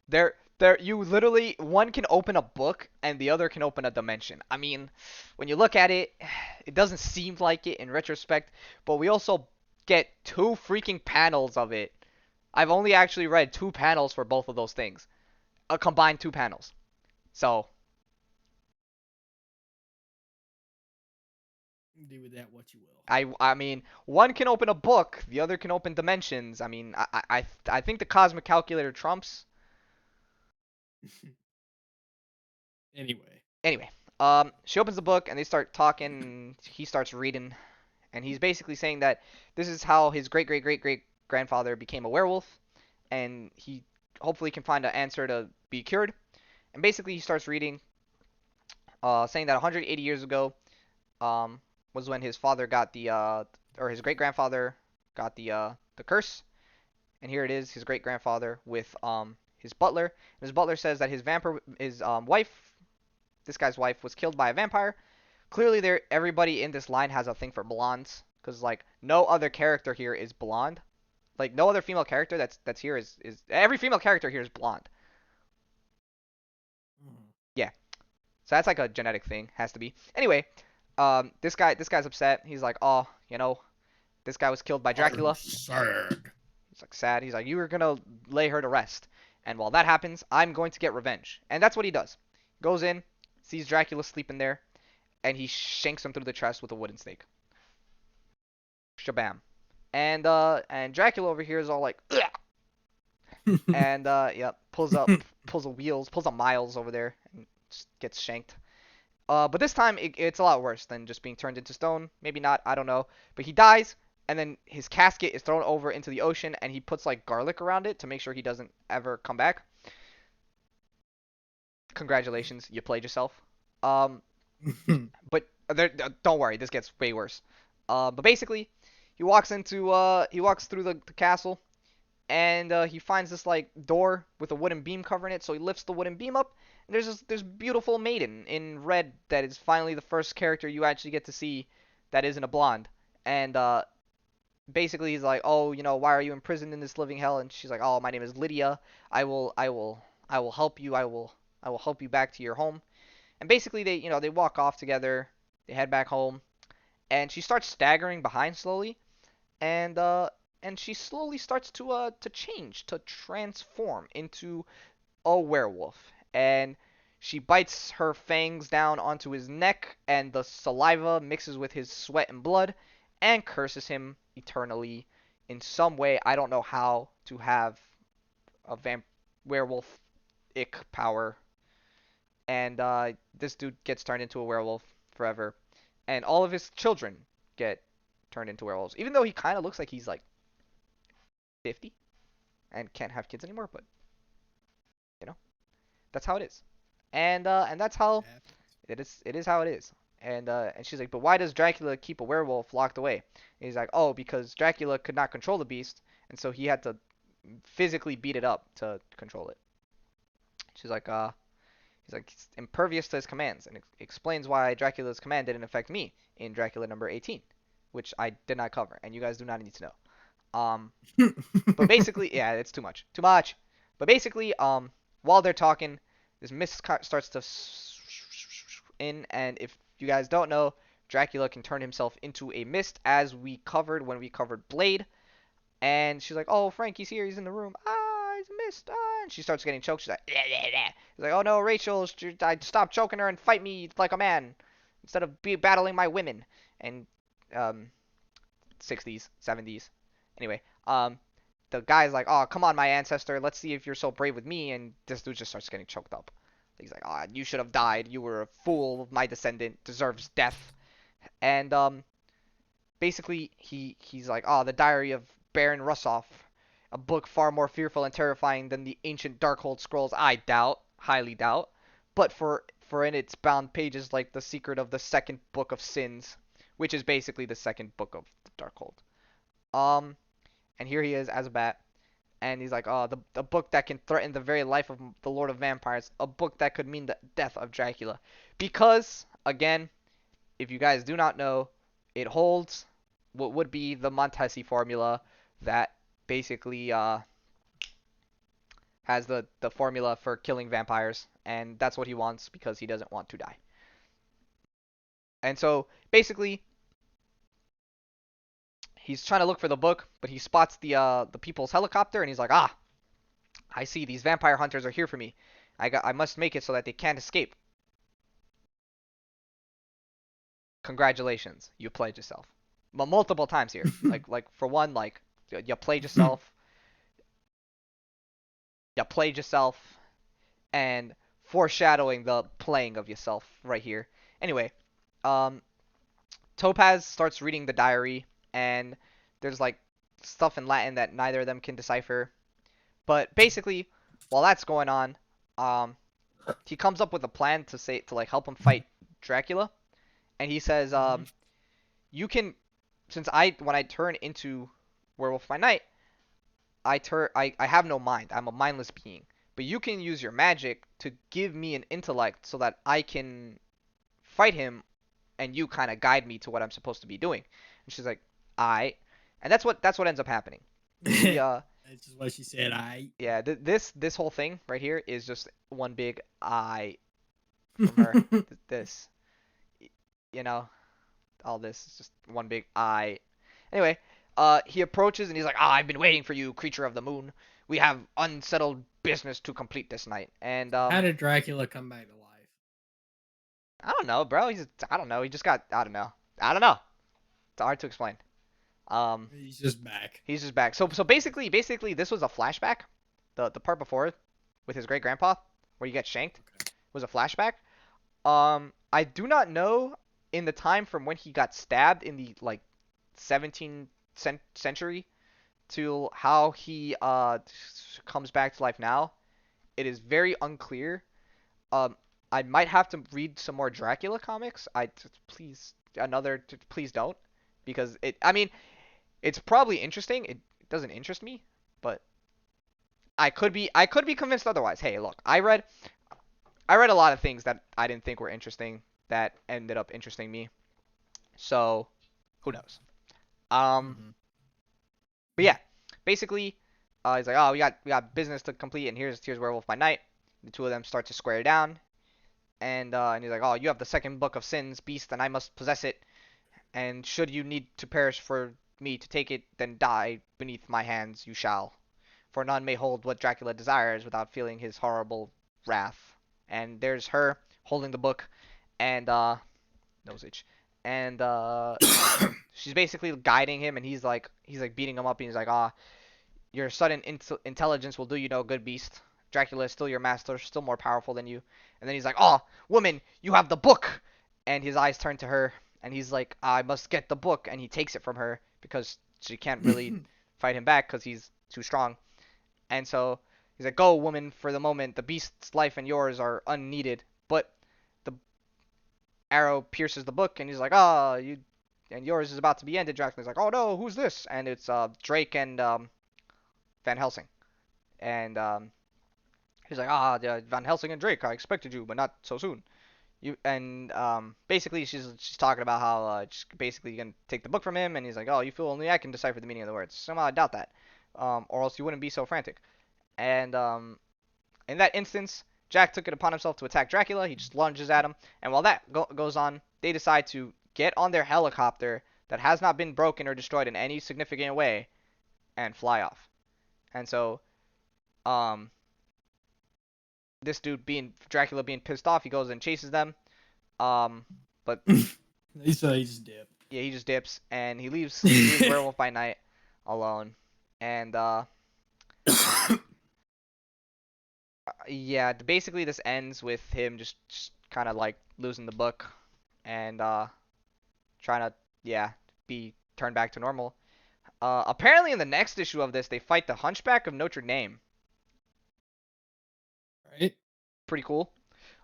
There, you literally one can open a book and the other can open a dimension. I mean, when you look at it, it doesn't seem like it in retrospect, but we also get two freaking panels of it I've only actually read 2 panels for both of those things, a combined 2 panels. So Do with that what you I mean, one can open a book, the other can open dimensions. I mean, I think the cosmic calculator trumps. will. Anyway. Anyway, she opens the book and they start talking. He starts reading, and he's basically saying that this is how his great great great great grandfather became a werewolf, and he hopefully can find an answer to be cured. And basically, he starts reading, saying that 180 years ago, um, was when his father got or his great grandfather got the curse. And here it is, his great grandfather with his butler. And his butler says that his wife, this guy's wife, was killed by a vampire. Clearly, everybody in this line has a thing for blondes, because like no other character here is blonde. Like no other female character that's here is every female character here is blonde. Mm. Yeah, so that's like a genetic thing, has to be. Anyway, this guy's upset. He's like, oh, this guy was killed by I am Dracula. sad. He's like sad. He's like, you were gonna lay her to rest, and while that happens, I'm going to get revenge. And that's what he does. Goes in, sees Dracula sleeping there, and he shanks him through the chest with a wooden stake. Shabam. And Dracula over here is all like, ugh! And yep, pulls a wheels, pulls a Miles over there, and just gets shanked. But this time it's a lot worse than just being turned into stone. Maybe not, I don't know. But he dies, and then his casket is thrown over into the ocean, and he puts like garlic around it to make sure he doesn't ever come back. Congratulations, you played yourself. Um, but don't worry, this gets way worse. But basically, he walks through the castle, and he finds this like door with a wooden beam covering it. So he lifts the wooden beam up, and there's this beautiful maiden in red that is finally the first character you actually get to see that isn't a blonde. And basically he's like, oh, why are you imprisoned in this living hell? And she's like, oh, my name is Lydia. I will help you. I will help you back to your home. And basically they walk off together. They head back home, and she starts staggering behind slowly, and she slowly starts to change, to transform into a werewolf. And she bites her fangs down onto his neck, and the saliva mixes with his sweat and blood, and curses him eternally in some way. I don't know how to have a werewolf ick power. And this dude gets turned into a werewolf forever, and all of his children get turned into werewolves. Even though he kind of looks like he's like 50 and can't have kids anymore, but you know that's how it is, and that's how it is. It is how it is. And she's like, but why does Dracula keep a werewolf locked away? And he's like, oh, because Dracula could not control the beast, and so he had to physically beat it up to control it. She's like, he's like, he's impervious to his commands, and explains why Dracula's command didn't affect me in Dracula number 18, which I did not cover, and you guys do not need to know. But basically, yeah, it's too much, too much. But basically, while they're talking, this mist starts to in, and if you guys don't know, Dracula can turn himself into a mist, as we covered when we covered Blade. And she's like, "Oh, Frankie's here. He's in the room. Ah, he's a mist. Ah!" And she starts getting choked. She's like, "Bleh, bleh, bleh." He's like, "Oh no, Rachel, stop choking her and fight me like a man instead of battling my women." And um, 60s, 70s. Anyway, the guy's like, "Oh, come on, my ancestor. Let's see if you're so brave with me." And this dude just starts getting choked up. He's like, "Ah, you should have died. You were a fool. My descendant deserves death." And basically he's like, "Oh, the Diary of Baron Russoff, a book far more fearful and terrifying than the ancient Darkhold scrolls. I doubt, highly doubt, but for in its bound pages like the secret of the second book of sins, which is basically the second book of the Darkhold." Um, and here he is as a bat, and he's like, "Oh, the book that can threaten the very life of the Lord of Vampires, a book that could mean the death of Dracula," because again, if you guys do not know, it holds what would be the Montesi formula that basically has the formula for killing vampires, and that's what he wants because he doesn't want to die. And so basically, he's trying to look for the book, but he spots the people's helicopter, and he's like, ah, I see these vampire hunters are here for me. I must make it so that they can't escape. Congratulations, you played yourself. Multiple times here. Like for one, like you played yourself, you played yourself, and foreshadowing the playing of yourself right here. Anyway, um, Topaz starts reading the diary, and there's like stuff in Latin that neither of them can decipher. But basically, while that's going on, um, he comes up with a plan to like help him fight Dracula, and he says, Mhm. you can, since I when I turn into Werewolf by Night, I have no mind. I'm a mindless being. But you can use your magic to give me an intellect so that I can fight him and you kind of guide me to what I'm supposed to be doing. And she's like, I, and that's what ends up happening. He That's just what she said. I. yeah, this whole thing right here is just one big I from her. This, you know, all this is just one big I. Anyway, he approaches and he's like, "Ah, I've been waiting for you, creature of the moon. We have unsettled business to complete this night." And So how did Dracula come back to life? I don't know, bro. I don't know. He just got I don't know. I don't know. It's hard to explain. Um, He's just back. he's just back. So basically this was a flashback. The part before with his great grandpa where he gets shanked Okay. was a flashback. I do not know in the time from when he got stabbed in the like 17th century to how he comes back to life now. It is very unclear. Um, I might have to read some more Dracula comics. Please please don't because it. I mean, it's probably interesting. It doesn't interest me, but I could be convinced otherwise. Hey, look, I read a lot of things that I didn't think were interesting that ended up interesting me. So who knows? Um, Mm-hmm. but yeah, basically, he's like, oh, we got business to complete, and here's Werewolf by Night. The two of them start to square down, and he's like, oh, you have the second book of sins, beast, and I must possess it. And should you need to perish for me to take it, then die beneath my hands you shall. For none may hold what Dracula desires without feeling his horrible wrath. And there's her holding the book, and nose itch, and she's basically guiding him, and he's like beating him up, and he's like, ah, your sudden intelligence will do you no good, beast. Dracula is still your master, still more powerful than you. And then he's like, oh, woman, you have the book. And his eyes turn to her, and he's like, I must get the book, and he takes it from her because she can't really fight him back because he's too strong. And so he's like, go, woman, for the moment, the beast's life and yours are unneeded. But the arrow pierces the book, and he's like, ah, you and yours is about to be ended. Dracula's like, oh no, who's this? And it's Drake and Van Helsing. And he's like, ah, Van Helsing and Drake, I expected you, but not so soon. You and basically she's talking about how she's basically gonna take the book from him, and he's like, oh, you feel only I can decipher the meaning of the words. Somehow I doubt that, or else you wouldn't be so frantic. And in that instance, Jack took it upon himself to attack Dracula. He just lunges at him, and while that goes on, they decide to get on their helicopter that has not been broken or destroyed in any significant way and fly off. And so, um, this dude being Dracula being pissed off, he goes and chases them. But So he just dipped. yeah, he just dips and he leaves Werewolf by Night alone. And yeah, basically this ends with him just kind of like losing the book and trying to yeah be turned back to normal. Apparently in the next issue of this, they fight the Hunchback of Notre Dame. Right? Pretty cool.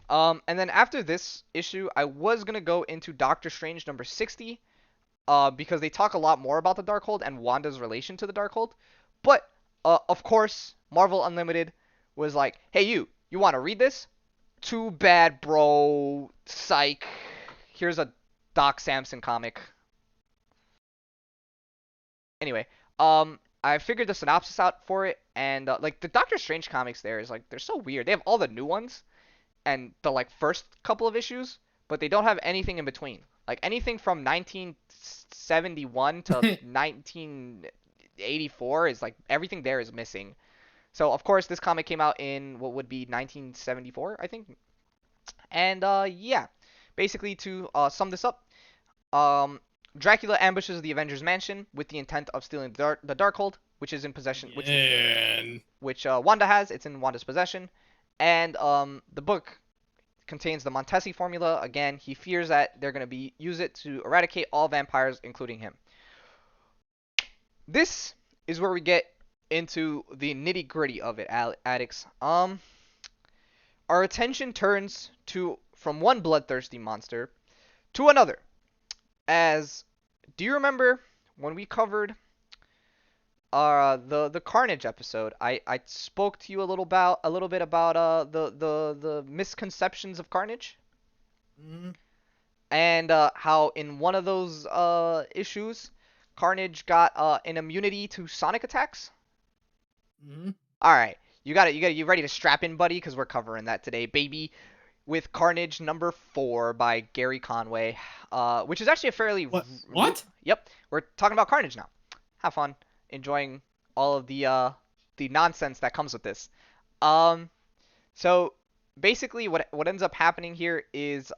And then after this issue, I was gonna go into Doctor Strange number 60, because they talk a lot more about the Darkhold and Wanda's relation to the Darkhold. But of course, Marvel Unlimited was like, "Hey, you want to read this? Too bad, bro. Psych. Here's a Doc Samson comic." Anyway, I figured the synopsis out for it, and like the Doctor Strange comics, there is like they're so weird. They have all the new ones and the like first couple of issues, but they don't have anything in between. Like anything from 1971 to 1984 is like everything there is missing. So of course this comic came out in what would be 1974, I think. And yeah, basically to sum this up, um, Dracula ambushes the Avengers mansion with the intent of stealing the Darkhold, which is in possession, Again. which Wanda has. It's in Wanda's possession, and the book contains the Montesi formula. Again, he fears that they're going to use it to eradicate all vampires, including him. This is where we get into the nitty gritty of it, addicts. Our attention turns to from one bloodthirsty monster to another. As do you remember when we covered the Carnage episode? I spoke to you a little bit about the misconceptions of Carnage, Mm-hmm. and how in one of those issues Carnage got an immunity to sonic attacks. Mm-hmm. All right, you ready to strap in, buddy? Because we're covering that today, baby. With Carnage number 4 by Gary Conway, which is actually a fairly What? new. What? Yep, we're talking about Carnage now. Have fun enjoying all of the nonsense that comes with this. Um, so basically, what ends up happening here is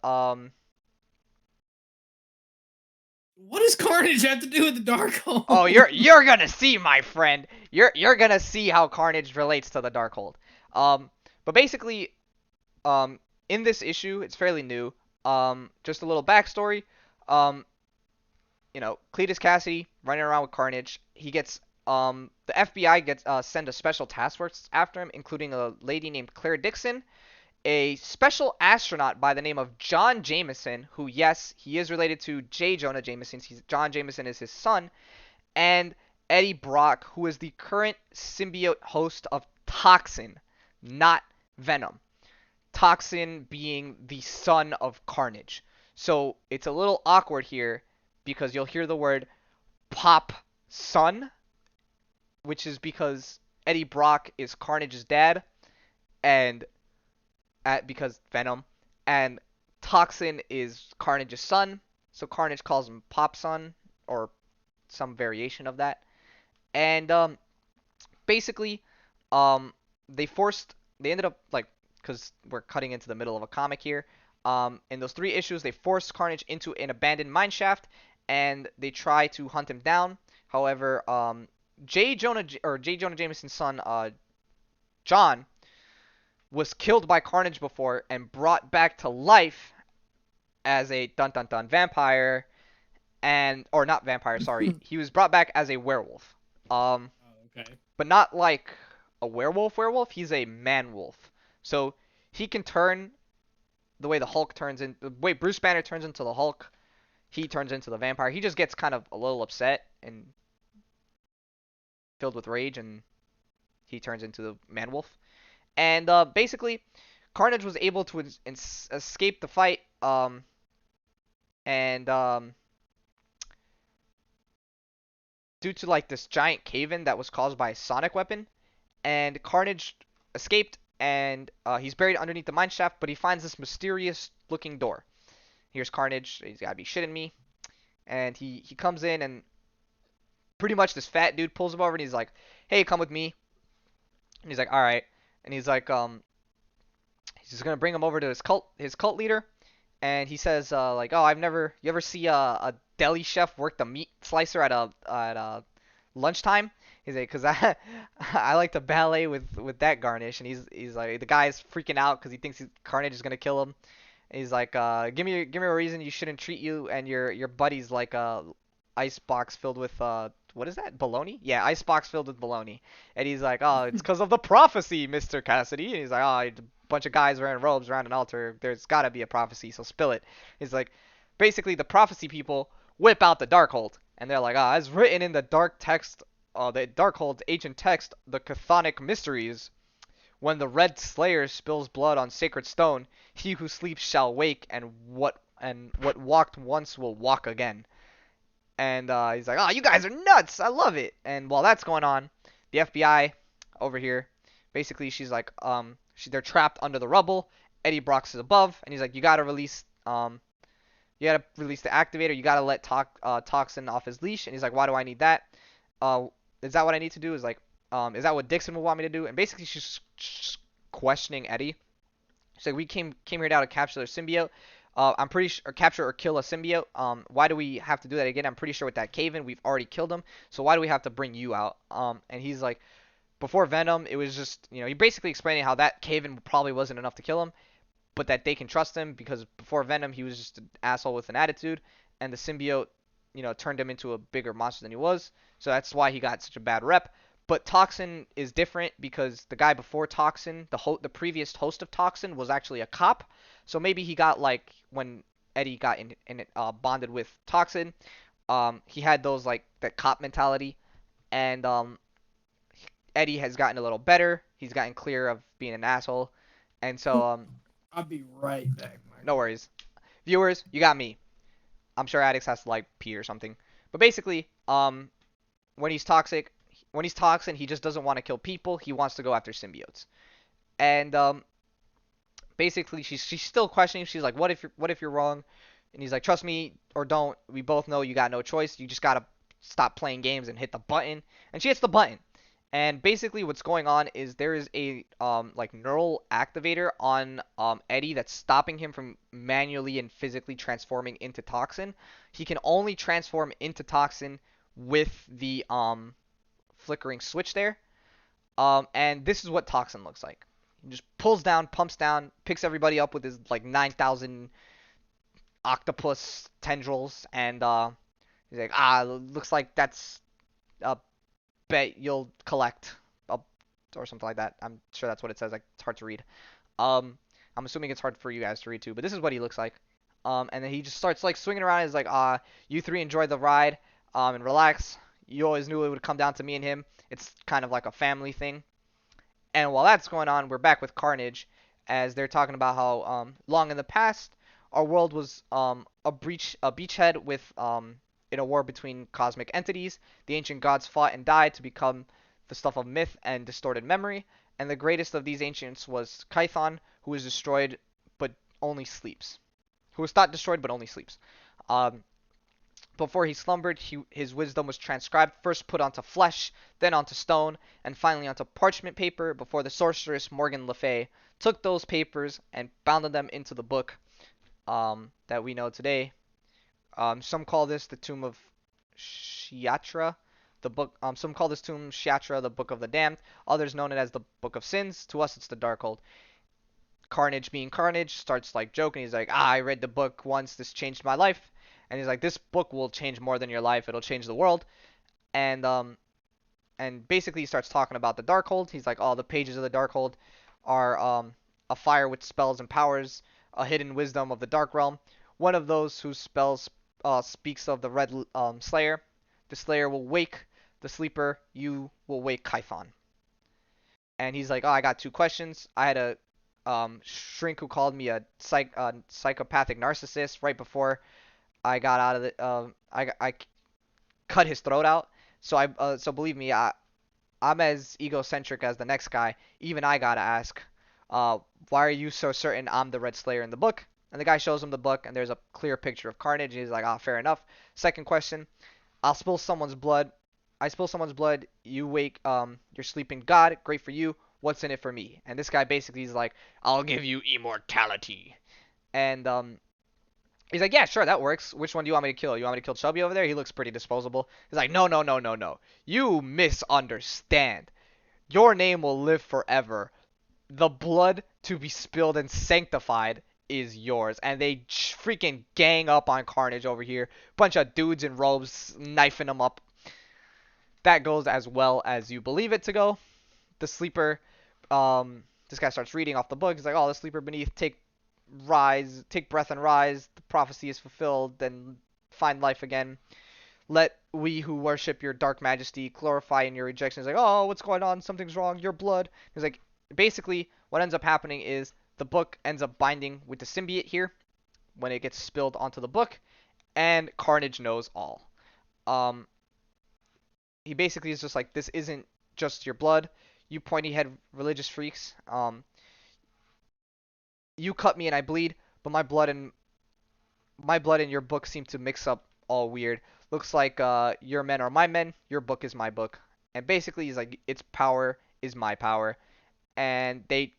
What does Carnage have to do with the oh, Darkhold? you're gonna see, my friend. You're gonna see how Carnage relates to the Darkhold. Um, but basically, um, in this issue, it's fairly new. Just a little backstory. Um, Cletus Cassidy running around with Carnage. He gets the FBI gets send a special task force after him, including a lady named Claire Dixon, a special astronaut by the name of John Jameson, who yes, he is related to J. Jonah Jameson. John Jameson is his son, and Eddie Brock, who is the current symbiote host of Toxin, not Venom. Toxin being the son of Carnage. So it's a little awkward here because you'll hear the word Pop son, which is because Eddie Brock is Carnage's dad, and because Venom, and Toxin is Carnage's son, so Carnage calls him Pop son or some variation of that. And basically, um, they ended up like because we're cutting into the middle of a comic here. In those 3 issues, they forced Carnage into an abandoned mine shaft, and they try to hunt him down. However, J. Jonah Jameson's son, John, was killed by Carnage before and brought back to life as a dun dun dun vampire, and or not vampire, sorry, Oh, he was brought back as a werewolf. Um, okay. but not like a werewolf. He's a man wolf. So he can turn the way Bruce Banner turns into the Hulk. He turns into the vampire. He just gets kind of a little upset and filled with rage, and he turns into the man wolf. And basically, Carnage was able to escape the fight. And due to like this giant cave-in that was caused by a sonic weapon, and Carnage escaped, and he's buried underneath the mine shaft, but he finds this mysterious looking door. Here's Carnage. He's gotta be shitting me. And he comes in, and pretty much this fat dude pulls him over, and he's like, "Hey, come with me." And he's like, "All right." And he's like, he's just gonna bring him over to his cult leader, and he says, like, "Oh, you ever see a deli chef work the meat slicer at a lunchtime?" He's like, "Cause I I like to ballet with that garnish," and he's like, the guy's freaking out because he thinks Carnage is gonna kill him. And he's like, give me a reason you shouldn't treat you and your buddies like a ice box filled with what is that? Baloney? Yeah, ice box filled with baloney. And he's like, oh, it's because of the prophecy, Mr. Cassidy. And he's like, oh, a bunch of guys wearing robes around an altar. There's gotta be a prophecy, so spill it. He's like, basically the prophecy people whip out the Darkhold, and they're like, ah, as written in the the Darkhold's ancient text, the chthonic mysteries. When the red slayer spills blood on sacred stone, he who sleeps shall wake, and what walked once will walk again. And he's like, "Oh, you guys are nuts! I love it." And while that's going on, the FBI over here, basically, she's like, they're trapped under the rubble. Eddie Brock is above, and he's like, "You gotta release You gotta release the activator. You gotta let Toxin off his leash. And he's like, why do I need that? Uh, is that what I need to do? Is that what Dixon would want me to do? And basically, she's questioning Eddie. She's like, we came here now to capture their symbiote. I'm pretty sure, or capture or kill a symbiote. Why do we have to do that again? I'm pretty sure with that cave-in, we've already killed him. So why do we have to bring you out? And he's like, before Venom, it was just, he basically explaining how that cave-in probably wasn't enough to kill him, but that they can trust him because before Venom, he was just an asshole with an attitude, and the symbiote, turned him into a bigger monster than he was. So that's why he got such a bad rep. But Toxin is different because the guy before Toxin, the previous host of Toxin, was actually a cop. So maybe he got like when Eddie got bonded with Toxin, he had those like that cop mentality, and Eddie has gotten a little better. He's gotten clear of being an asshole, and so I'll be right back, no Michael. worries. Viewers, you got me. I'm sure Addix has to like pee or something. But basically, when he's toxic, when he's toxin, he just doesn't want to kill people. He wants to go after symbiotes. And basically, she's still questioning. She's like, what if you're wrong? And he's like, trust me or don't. We both know you got no choice. You just gotta stop playing games and hit the button. And she hits the button. And basically, what's going on is there is a like neural activator on Eddie that's stopping him from manually and physically transforming into Toxin. He can only transform into Toxin with the flickering switch there. And this is what Toxin looks like. He just pulls down, pumps down, picks everybody up with his like 9,000 octopus tendrils, and he's like, looks like that's a bet you'll collect, uh, or something like that. I'm sure that's what it says. Like it's hard to read. I'm assuming it's hard for you guys to read too, but this is what he looks like. And then he just starts like swinging around. He's like, you three enjoy the ride, and relax. You always knew it would come down to me and him. It's kind of like a family thing. And while that's going on, we're back with Carnage, as they're talking about how long in the past our world was a beachhead with in a war between cosmic entities. The ancient gods fought and died to become the stuff of myth and distorted memory. And the greatest of these ancients was Kython, who was destroyed but only sleeps. Who was not destroyed but only sleeps. Um, Before he slumbered, his wisdom was transcribed, first put onto flesh, then onto stone, and finally onto parchment paper before the sorceress Morgan Le Fay took those papers and bounded them into the book that we know today. Some call this the Tomb of Shiatra, the book. Some call this tomb Shiatra, the Book of the Damned. Others know it as the Book of Sins. To us, it's the Darkhold. Carnage being Carnage starts like joking. He's like, I read the book once. This changed my life. And he's like, this book will change more than your life. It'll change the world. And basically he starts talking about the Darkhold. He's like, all the pages of the Darkhold are a fire with spells and powers, a hidden wisdom of the Dark Realm. One of those whose spells speaks of the Red Slayer. The Slayer will wake the sleeper. You will wake Kyphon. And he's like, oh, I got two questions. I had a shrink who called me a psychopathic narcissist right before I got out of the. I cut his throat out. So believe me, I'm as egocentric as the next guy. Even I gotta ask, uh, why are you so certain I'm the Red Slayer in the book? And the guy shows him the book, and there's a clear picture of Carnage. And he's like, fair enough. Second question, I'll spill someone's blood. I spill someone's blood. You wake your sleeping god. Great for you. What's in it for me? And this guy basically is like, I'll give you immortality. And he's like, yeah, sure, that works. Which one do you want me to kill? You want me to kill Chubby over there? He looks pretty disposable. He's like, no, no, no, no, no. You misunderstand. Your name will live forever. The blood to be spilled and sanctified is yours. And they freaking gang up on Carnage over here. Bunch of dudes in robes knifing him up. That goes as well as you believe it to go. The sleeper, this guy starts reading off the book. He's like, oh, the sleeper beneath, take breath and rise. The prophecy is fulfilled, then find life again. Let we who worship your dark majesty glorify in your rejection. He's like, oh, what's going on? Something's wrong. Your blood. He's like, basically, what ends up happening is the book ends up binding with the symbiote here when it gets spilled onto the book, and Carnage knows all. Um, he basically is just like, this isn't just your blood. You pointy head religious freaks. You cut me and I bleed, but my blood and my blood and your book seem to mix up all weird. Looks like your men are my men, your book is my book. And basically he's like its power is my power. And they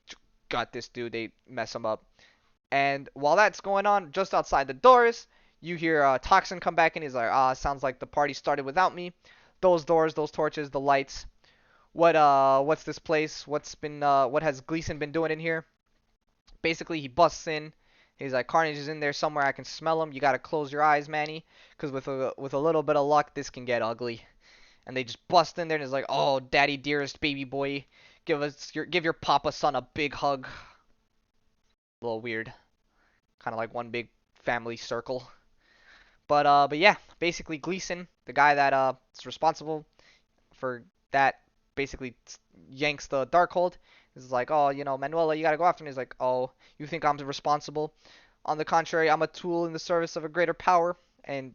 got this dude, they mess him up. And while that's going on, just outside the doors, you hear Toxin come back and he's like, sounds like the party started without me. Those doors, those torches, the lights. What's this place? What has Gleason been doing in here? Basically, he busts in. He's like, Carnage is in there somewhere. I can smell him. You gotta close your eyes, Manny, because with a little bit of luck, this can get ugly. And they just bust in there and it's like, oh, daddy dearest baby boy, give your papa son a big hug. A little weird, kind of like one big family circle. But yeah, basically Gleason, the guy that is responsible for that, basically yanks the Darkhold. He's like, oh, Manuela, you gotta go after him. He's like, oh, you think I'm responsible? On the contrary, I'm a tool in the service of a greater power. And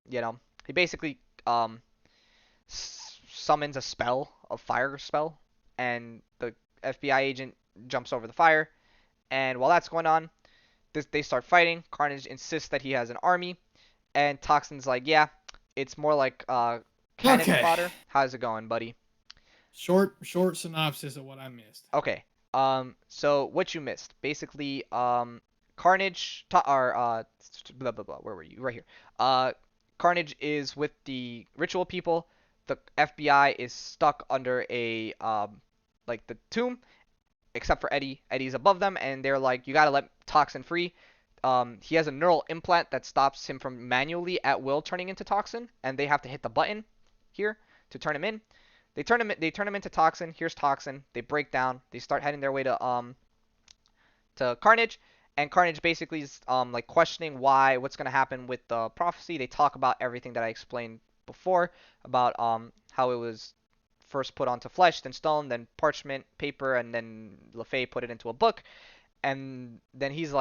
he basically um summons a spell, a fire spell, and the FBI agent jumps over the fire. And while that's going on, they start fighting. Carnage insists that he has an army, and Toxin's like, yeah, it's more like cannon Okay. fodder. How's it going, buddy? Short synopsis of what I missed. Okay. So what you missed, basically, Carnage, or blah blah blah. Where were you? Right here. Uh, Carnage is with the ritual people. The FBI is stuck under a like the tomb, except for Eddie. Eddie's above them, and they're like, you gotta let Toxin free. He has a neural implant that stops him from manually at will turning into Toxin, and they have to hit the button here to turn him in. They turn him into Toxin. Here's Toxin. They break down. They start heading their way to Carnage, and Carnage basically is like questioning what's gonna happen with the prophecy. They talk about everything that I explained before about how it was first put onto flesh, then stone, then parchment, paper, and then LaFay put it into a book. And then he's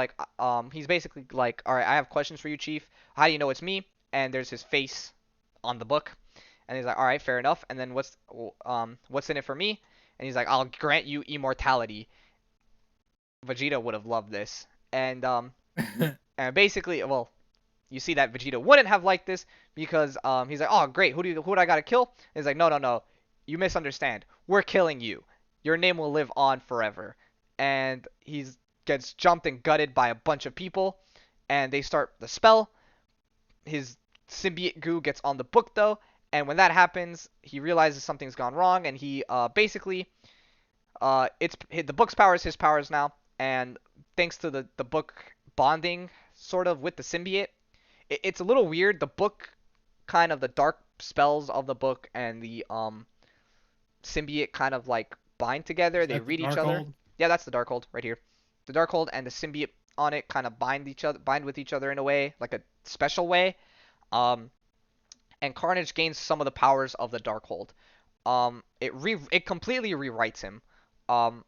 basically like, all right, I have questions for you, Chief. How do you know it's me? And there's his face on the book, and he's like, all right, fair enough. And then what's in it for me? And he's like, I'll grant you immortality. Vegeta would have loved this, and basically, well, you see that Vegeta wouldn't have liked this because he's like, oh great, who do I gotta kill? And he's like, no, you misunderstand. We're killing you. Your name will live on forever. And he gets jumped and gutted by a bunch of people, and they start the spell. His symbiote goo gets on the book though, and when that happens, he realizes something's gone wrong, and he basically it's the book's power is his powers now, and thanks to the book bonding sort of with the symbiote, it's a little weird. The book, kind of the dark spells of the book and the symbiote kind of like bind together. Is They that the read each other. Darkhold? Yeah, that's the Darkhold right here. The Darkhold and the symbiote on it kind of bind with each other in a way, like a special way. Um, and Carnage gains some of the powers of the Darkhold. It completely rewrites him. Um,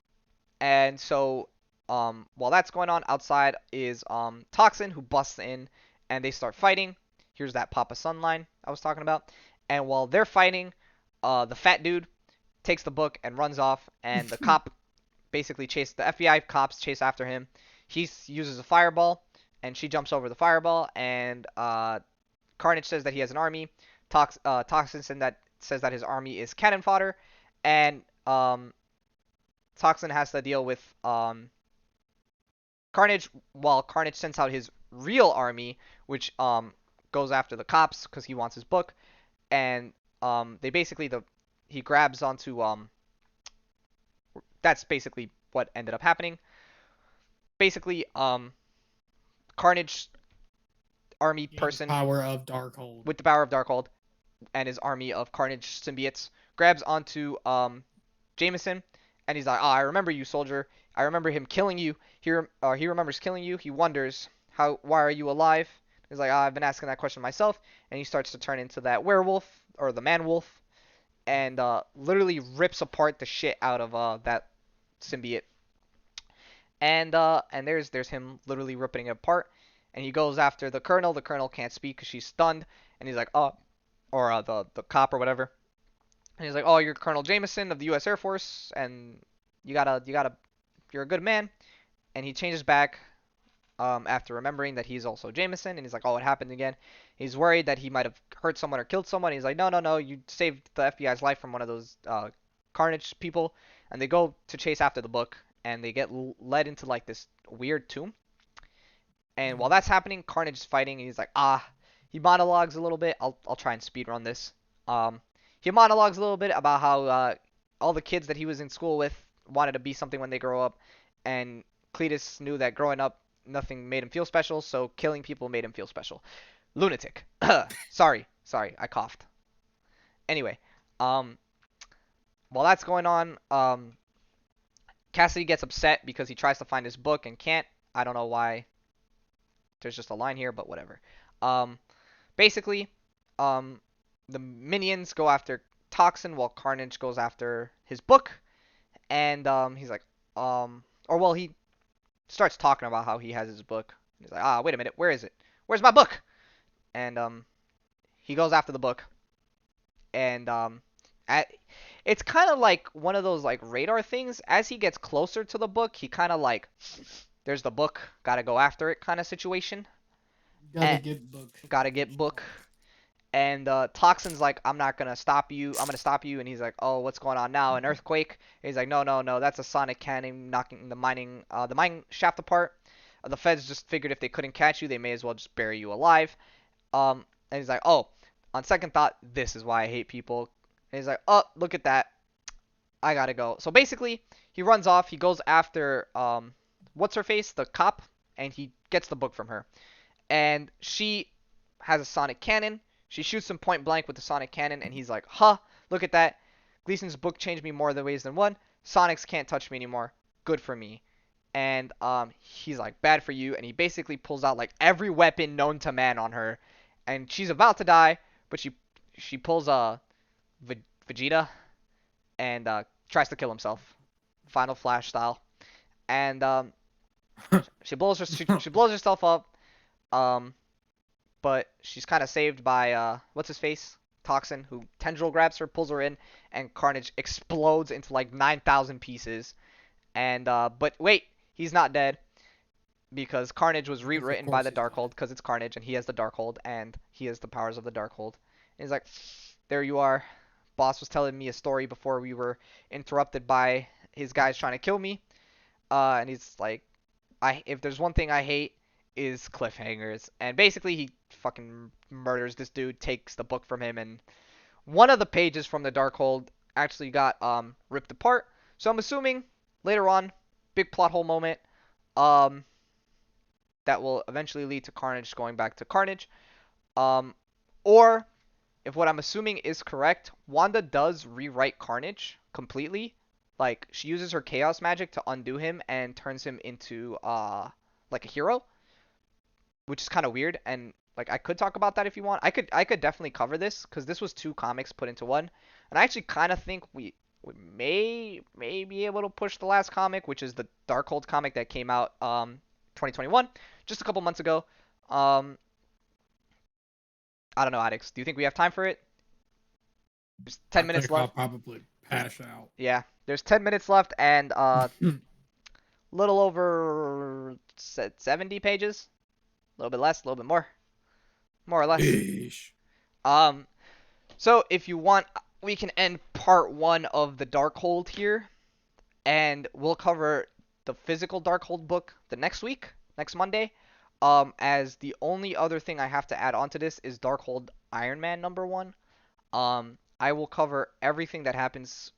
and so while that's going on, outside is Toxin, who busts in, and they start fighting. Here's that Papa Sun line I was talking about. And while they're fighting, the fat dude takes the book and runs off, and the cop basically the FBI cops chase after him. He uses a fireball, and she jumps over the fireball, and Carnage says that he has an army. Toxin says that his army is cannon fodder, and Toxin has to deal with Carnage, while Carnage sends out his real army, which goes after the cops because he wants his book, and they basically he grabs onto that's basically what ended up happening. Basically, Carnage army Gains person power of Darkhold. with the power of Darkhold and his army of Carnage symbiotes grabs onto Jameson, and he's like, "Ah, I remember you, soldier. I remember him killing you. He remembers killing you. He wonders why are you alive?" He's like, I've been asking that question myself, and he starts to turn into that werewolf or the man wolf, and literally rips apart the shit out of that symbiote. And there's him literally ripping it apart, and he goes after the colonel. The colonel can't speak because she's stunned, and he's like, oh, or the cop or whatever, and he's like, oh, you're Colonel Jameson of the U.S. Air Force, and you gotta, you're a good man. And he changes back. after remembering that he's also Jameson, and he's like, oh, it happened again. He's worried that he might have hurt someone or killed someone. He's like, no, no, no, you saved the FBI's life from one of those Carnage people, and they go to chase after the book, and they get led into like this weird tomb. And while Mhm. that's happening, Carnage is fighting, and he's like, ah, he monologues a little bit. I'll try and speed run this. Um, he monologues a little bit about how all the kids that he was in school with wanted to be something when they grow up, and Cletus knew that growing up nothing made him feel special, so killing people made him feel special. Lunatic. Sorry, I coughed. Anyway, um, while that's going on, Cassidy gets upset because he tries to find his book and can't. I don't know why. There's just a line here, but whatever. Um, basically, um, the minions go after Toxin while Carnage goes after his book, and he's like, or well, he starts talking about how he has his book. He's like, ah, wait a minute, where is it? Where's my book? And he goes after the book, and at it's kind of like one of those like radar things. As he gets closer to the book, he kind of like, there's the book, gotta go after it kind of situation. Gotta And get book. gotta That's what get you book. call it. And Toxin's like, I'm not gonna stop you. I'm gonna stop you. And he's like, oh, what's going on now? An earthquake? And he's like, no, no, no. That's a sonic cannon knocking the mine shaft apart. The feds just figured if they couldn't catch you, they may as well just bury you alive. And he's like, oh, on second thought, this is why I hate people. And he's like, oh, look at that. I gotta go. So basically, he runs off. He goes after what's her face, the cop, and he gets the book from her. And she has a sonic cannon. She shoots him point blank with the sonic cannon, and he's like, huh, look at that. Gleason's book changed me more than ways than one. Sonics can't touch me anymore. Good for me. And he's like, bad for you. And he basically pulls out like every weapon known to man on her. And she's about to die, but she pulls a Vegeta and tries to kill himself, Final Flash style. And she blows herself up. Um, but she's kind of saved by what's his face, Toxin, who tendril grabs her, pulls her in, and Carnage explodes into like 9,000 pieces. And but wait, he's not dead because Carnage was Because of rewritten by course the he's not. Darkhold because it's Carnage and he has the Darkhold and he has the powers of the Darkhold. And he's like, there you are. Boss was telling me a story before we were interrupted by his guys trying to kill me. And he's like, if there's one thing I hate is cliffhangers. And basically he fucking murders this dude, takes the book from him, and one of the pages from the Darkhold actually got ripped apart. So I'm assuming later on, big plot hole moment, um that will eventually lead to Carnage going back to Carnage. Um or if what I'm assuming is correct, Wanda does rewrite Carnage completely. Like she uses her chaos magic to undo him and turns him into like a hero, which is kind of weird. And like I could talk about that if you want. I could definitely cover this because this was two comics put into one, and I actually kind of think we may be able to push the last comic, which is the Darkhold comic that came out 2021, just a couple months ago. Um, I don't know, Alex. Do you think we have time for it? There's I 10 minutes think I'll left. probably There's pass out. Yeah, there's 10 minutes left and little over 70 pages, a little bit less, a little bit more or less. Yeesh. Um, So if you want, we can end part one of the Darkhold here, and we'll cover the physical Darkhold book the next week, next Monday. As the only other thing I have to add onto this is Darkhold Iron Man #1. I will cover everything that happens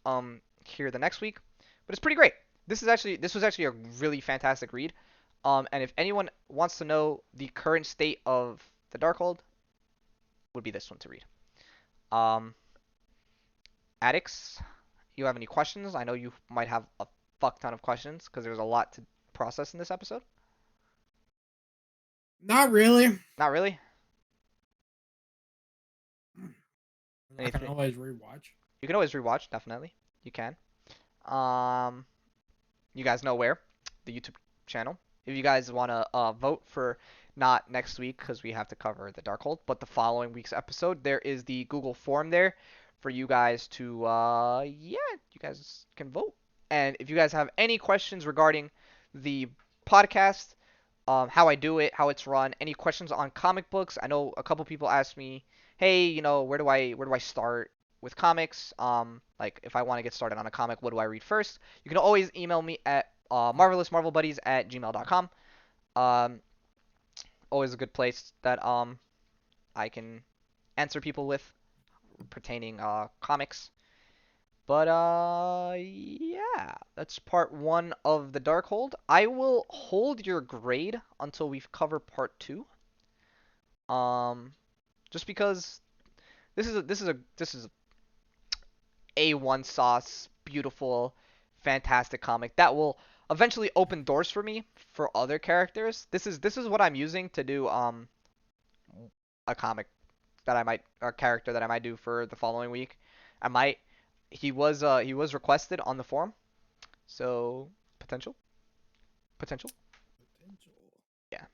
here the next week, but it's pretty great. This was actually a really fantastic read. And if anyone wants to know the current state of the Darkhold, would be this one to read. Um, Addicts, you have any questions? I know you might have a fuck ton of questions because there's a lot to process in this episode. Not really. Not really. I can Anything. always rewatch. You can always rewatch. Definitely, you can. Um, you guys know where the YouTube channel. If you guys want to vote for not next week because we have to cover the Darkhold, but the following week's episode, there is the Google form there for you guys to yeah, you guys can vote. And if you guys have any questions regarding the podcast, how I do it, how it's run, any questions on comic books. I know a couple people asked me, hey, where do I start with comics? Like if I want to get started on a comic, what do I read first? You can always email me at marvelousmarvelbuddies@gmail.com. Um, Always a good place that I can answer people with pertaining comics. But yeah, that's part one of the Darkhold. I will hold your grade until we cover part two. Um, just because this is a A1 sauce, beautiful, fantastic comic that will eventually open doors for me for other characters. This is what I'm using to do a comic that I might a character that I might do for the following week. I might he was requested on the forum, so potential. Potential. Yeah.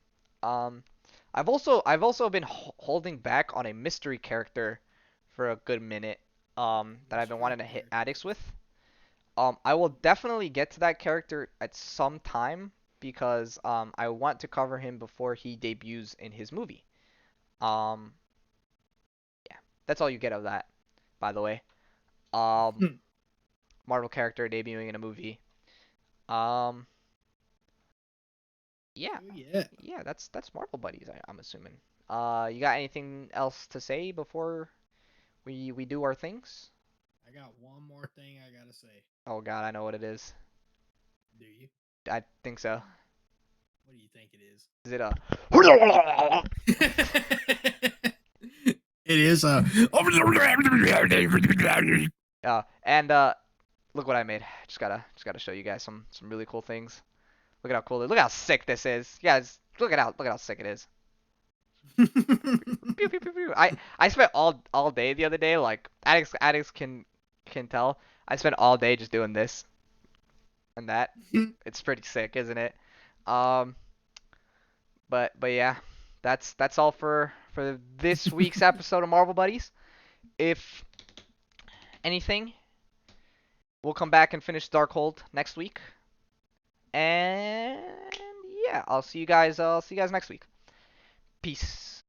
Um, I've also been holding back on a mystery character for a good minute. That I've been Mystery wanting to hit addicts characters. with. I will definitely get to that character at some time because I want to cover him before he debuts in his movie. Um, yeah, that's all you get of that, by the way. Um, Oh Marvel character debuting in a movie. Um, yeah, yeah. yeah, that's Marvel buddies. I'm assuming. You got anything else to say before we do our things? I got one more thing I gotta say. Oh God, I know what it is. Do you? I think so. What do you think it is? Is it a? It is a. And look what I made. Just gotta show you guys some really cool things. Look at how cool it is. Look how sick this is. Yeah, look at how sick it is. Pew, pew, pew, pew. I spent all day the other day. Like addicts can tell. I spent all day just doing this and that. It's pretty sick, isn't it? Um, but yeah, that's all for this week's episode of Marvel Buddies. If anything, we'll come back and finish Darkhold next week. And yeah, I'll see you guys next week. Peace.